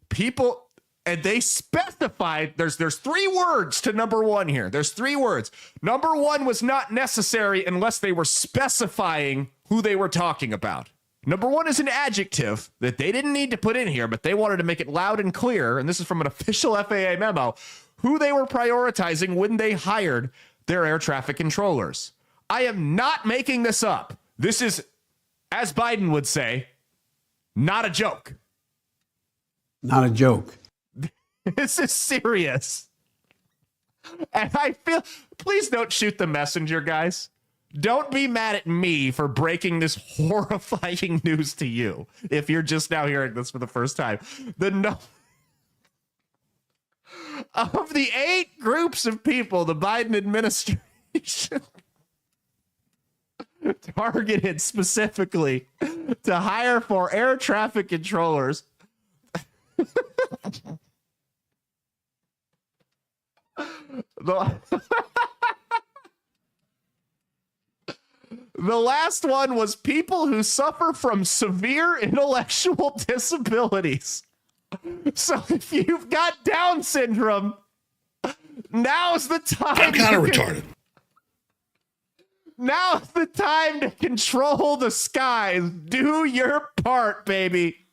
People, and they specified, there's 3 words to number 1 here. There's 3 words. Number 1 was not necessary unless they were specifying who they were talking about. Number 1 is an adjective that they didn't need to put in here, but they wanted to make it loud and clear, and this is from an official FAA memo, who they were prioritizing when they hired their air traffic controllers. I am not making this up. This is, as Biden would say, not a joke. Not a joke. This is serious. And I feel, please don't shoot the messenger, guys. Don't be mad at me for breaking this horrifying news to you if you're just now hearing this for the first time. Of the 8 groups of people the Biden administration targeted specifically to hire for air traffic controllers, the last one was people who suffer from severe intellectual disabilities. So if you've got Down syndrome, now's the time. I'm kind of retarded. Now's the time to control the skies. Do your part, baby.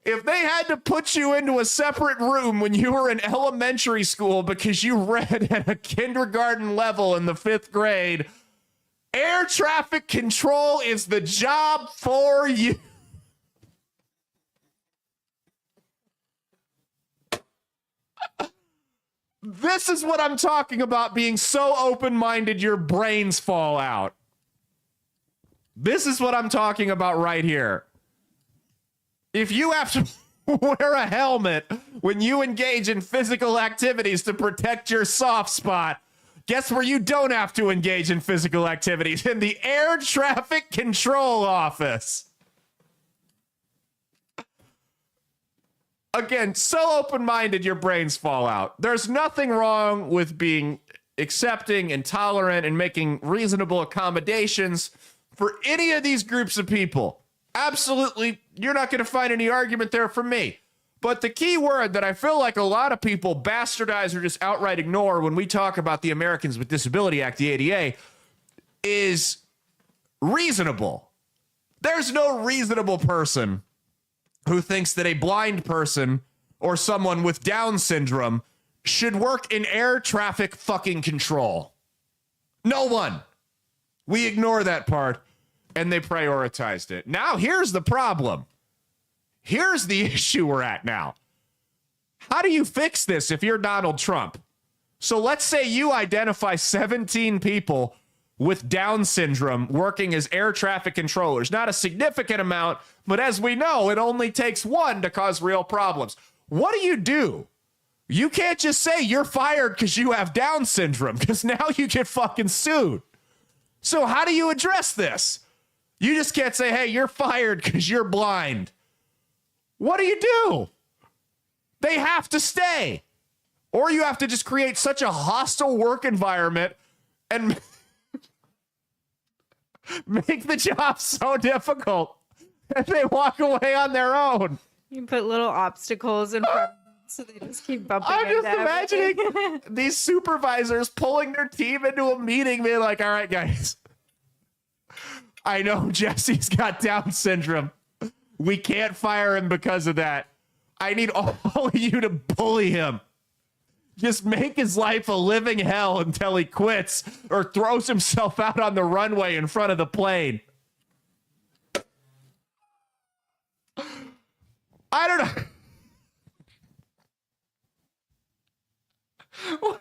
If they had to put you into a separate room when you were in elementary school because you read at a kindergarten level in the 5th grade, air traffic control is the job for you. This is what I'm talking about, being so open-minded your brains fall out. This is what I'm talking about right here. If you have to wear a helmet when you engage in physical activities to protect your soft spot, guess where you don't have to engage in physical activities? In the air traffic control office. Again, so open-minded your brains fall out. There's nothing wrong with being accepting and tolerant and making reasonable accommodations for any of these groups of people. Absolutely, you're not going to find any argument there from me. But the key word that I feel like a lot of people bastardize or just outright ignore when we talk about the Americans with Disability Act, the ADA, is reasonable. There's no reasonable person who thinks that a blind person or someone with Down syndrome should work in air traffic fucking control. No one. We ignore that part. and they prioritized it. Now, here's the problem. Here's the issue we're at now. How do you fix this if you're Donald Trump? So let's say you identify 17 people with Down syndrome working as air traffic controllers. Not a significant amount, but as we know, it only takes one to cause real problems. What do? You can't just say you're fired because you have Down syndrome, because now you get fucking sued. So how do you address this? You just can't say, hey, you're fired because you're blind. What do? They have to stay. Or you have to just create such a hostile work environment and make the job so difficult that they walk away on their own. You put little obstacles in front of them so they just keep bumping I'm into just imagining these supervisors pulling their team into a meeting, being like, all right, guys, I know Jesse's got Down syndrome. We can't fire him because of that. I need all of you to bully him. Just make his life a living hell until he quits or throws himself out on the runway in front of the plane. I don't know.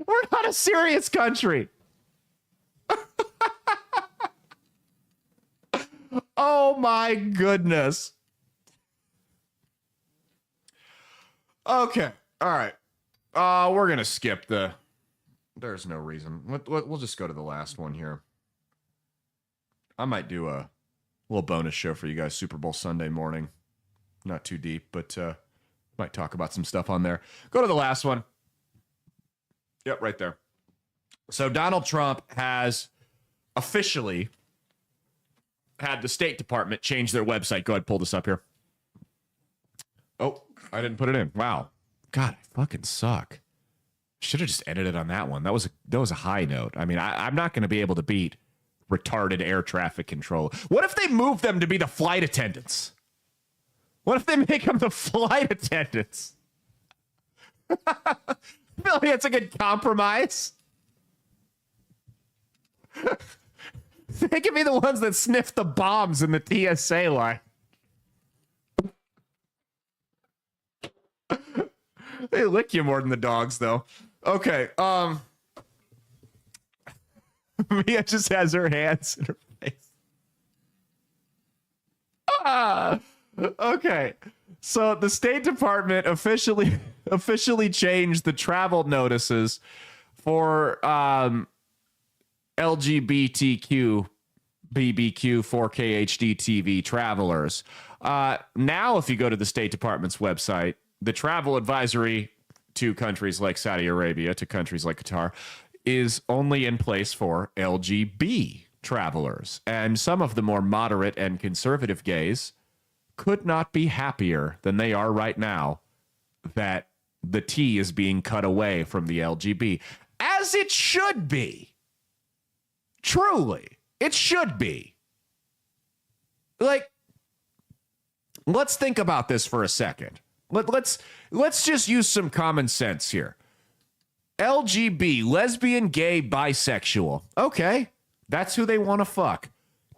We're not a serious country. Oh my goodness. Okay. All right. We're going to skip there's no reason. We'll just go to the last one here. I might do a little bonus show for you guys Super Bowl Sunday morning. Not too deep, but might talk about some stuff on there. Go to the last one. Yep, right there. So Donald Trump has officially had the State Department change their website. Go ahead, pull this up here. Oh, I didn't put it in. Wow. God, I fucking suck. Should have just edited on that one. That was a high note. I mean, I'm not going to be able to beat retarded air traffic control. What if they move them to be the flight attendants? What if they make them the flight attendants? I feel like that's a good compromise. They can be the ones that sniff the bombs in the TSA line. They lick you more than the dogs, though. Okay. Mia just has her hands in her face. Okay. So the State Department officially changed the travel notices for LGBTQ BBQ 4K HD TV travelers. Now, if you go to the State Department's website, the travel advisory to countries like Saudi Arabia, to countries like Qatar, is only in place for LGB travelers. And some of the more moderate and conservative gays could not be happier than they are right now that the T is being cut away from the LGB. As it should be. Truly, it should be. Like, let's think about this for a second. Let's just use some common sense here. LGB, lesbian, gay, bisexual. Okay, that's who they want to fuck.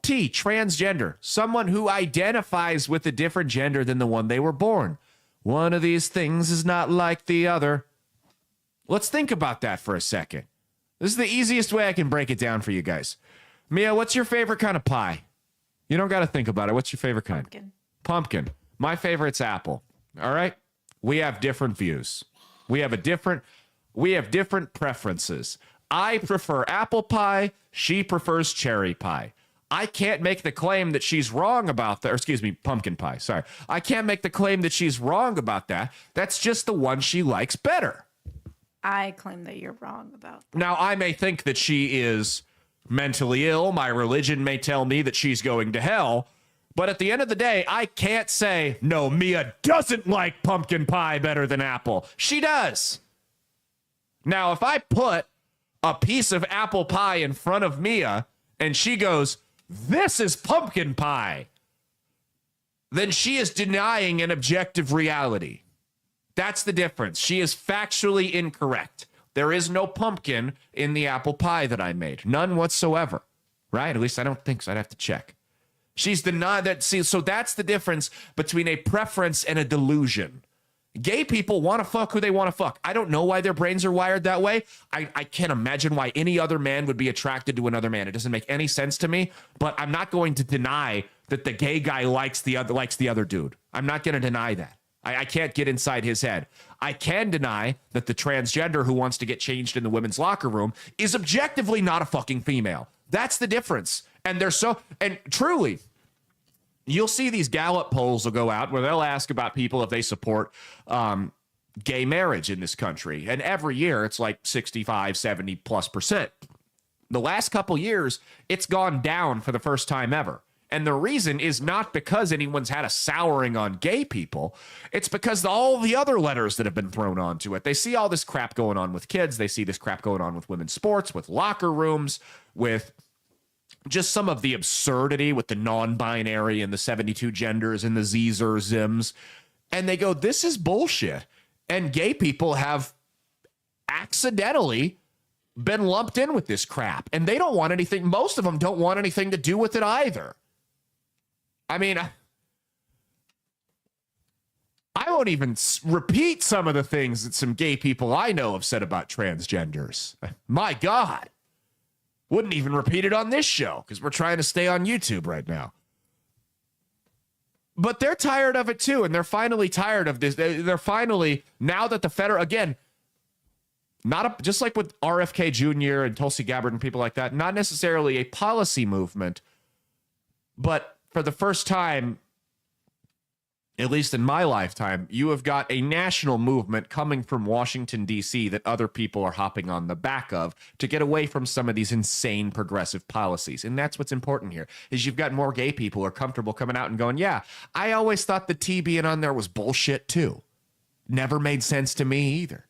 T, transgender, someone who identifies with a different gender than the one they were born. One of these things is not like the other. Let's think about that for a second. This is the easiest way I can break it down for you guys. Mia, what's your favorite kind of pie? You don't got to think about it. What's your favorite kind? Pumpkin. My favorite's apple. All right? We have different views. We have different preferences. I prefer apple pie. She prefers cherry pie. I can't make the claim that she's wrong about that. Or excuse me, pumpkin pie. Sorry. I can't make the claim that she's wrong about that. That's just the one she likes better. I claim that you're wrong about that. Now, I may think that she is mentally ill. My religion may tell me that she's going to hell. But at the end of the day, I can't say, no, Mia doesn't like pumpkin pie better than apple. She does. Now, if I put a piece of apple pie in front of Mia and she goes, this is pumpkin pie, then she is denying an objective reality. That's the difference. She is factually incorrect. There is no pumpkin in the apple pie that I made. None whatsoever. right? At least I don't think so. I'd have to check. She's denied that. See, so that's the difference between a preference and a delusion. Gay people want to fuck who they want to fuck. I don't know why their brains are wired that way. I can't imagine why any other man would be attracted to another man. It doesn't make any sense to me, but I'm not going to deny that the gay guy likes the other dude. I'm not going to deny that. I can't get inside his head. I can deny that the transgender who wants to get changed in the women's locker room is objectively not a fucking female. That's the difference. And truly, you'll see these Gallup polls will go out where they'll ask about people if they support gay marriage in this country. And every year it's like 65, 70+%. The last couple years, it's gone down for the first time ever. And the reason is not because anyone's had a souring on gay people. It's because all the other letters that have been thrown onto it. They see all this crap going on with kids. They see this crap going on with women's sports, with locker rooms, with just some of the absurdity with the non-binary and the 72 genders and the Zs or Zims. And they go, this is bullshit. And gay people have accidentally been lumped in with this crap. And they don't want anything. Most of them don't want anything to do with it either. I mean, I won't even repeat some of the things that some gay people I know have said about transgenders. My God. Wouldn't even repeat it on this show because we're trying to stay on YouTube right now. But they're tired of it too. And they're finally tired of this. They're finally, now that the federal, again, just like with RFK Jr. and Tulsi Gabbard and people like that, not necessarily a policy movement, but for the first time, at least in my lifetime, you have got a national movement coming from Washington, D.C. that other people are hopping on the back of to get away from some of these insane progressive policies. And that's what's important here, is you've got more gay people who are comfortable coming out and going, yeah, I always thought the T being on there was bullshit too. Never made sense to me either.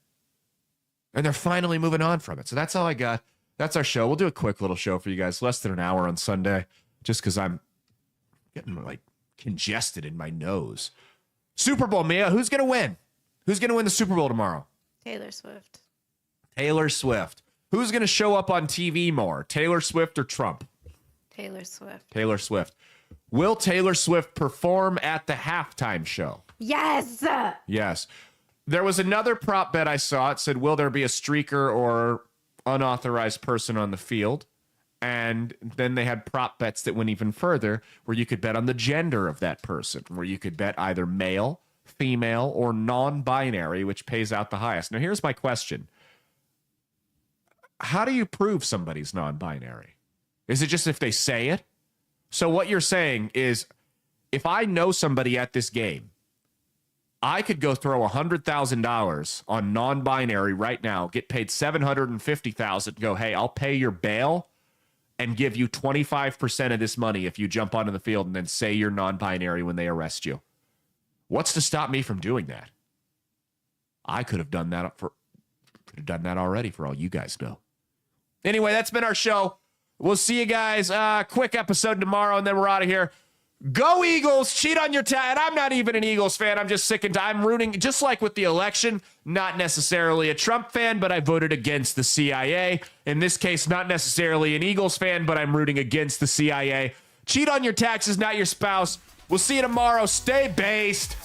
And they're finally moving on from it. So that's all I got. That's our show. We'll do a quick little show for you guys. Less than an hour on Sunday, just because I'm getting like congested in my nose. Super Bowl, Mia. Who's going to win? Who's going to win the Super Bowl tomorrow? Taylor Swift. Taylor Swift. Who's going to show up on TV more? Taylor Swift or Trump? Taylor Swift. Taylor Swift. Will Taylor Swift perform at the halftime show? Yes. Yes. There was another prop bet I saw. It said, will there be a streaker or unauthorized person on the field? And then they had prop bets that went even further, where you could bet on the gender of that person, where you could bet either male, female, or non-binary, which pays out the highest. Now, here's my question. How do you prove somebody's non-binary? Is it just if they say it? So what you're saying is, if I know somebody at this game, I could go throw $100,000 on non-binary right now, get paid $750,000, go, hey, I'll pay your bail and give you 25% of this money if you jump onto the field and then say you're non-binary when they arrest you. What's to stop me from doing that? I could have done that already for all you guys know. Anyway, that's been our show. We'll see you guys. Quick episode tomorrow, and then we're out of here. Go Eagles, cheat on your and I'm not even an Eagles fan. I'm just sick and I'm rooting, just like with the election, not necessarily a Trump fan, but I voted against the CIA. In this case, not necessarily an Eagles fan, but I'm rooting against the CIA. Cheat on your taxes, not your spouse. We'll see you tomorrow. Stay based.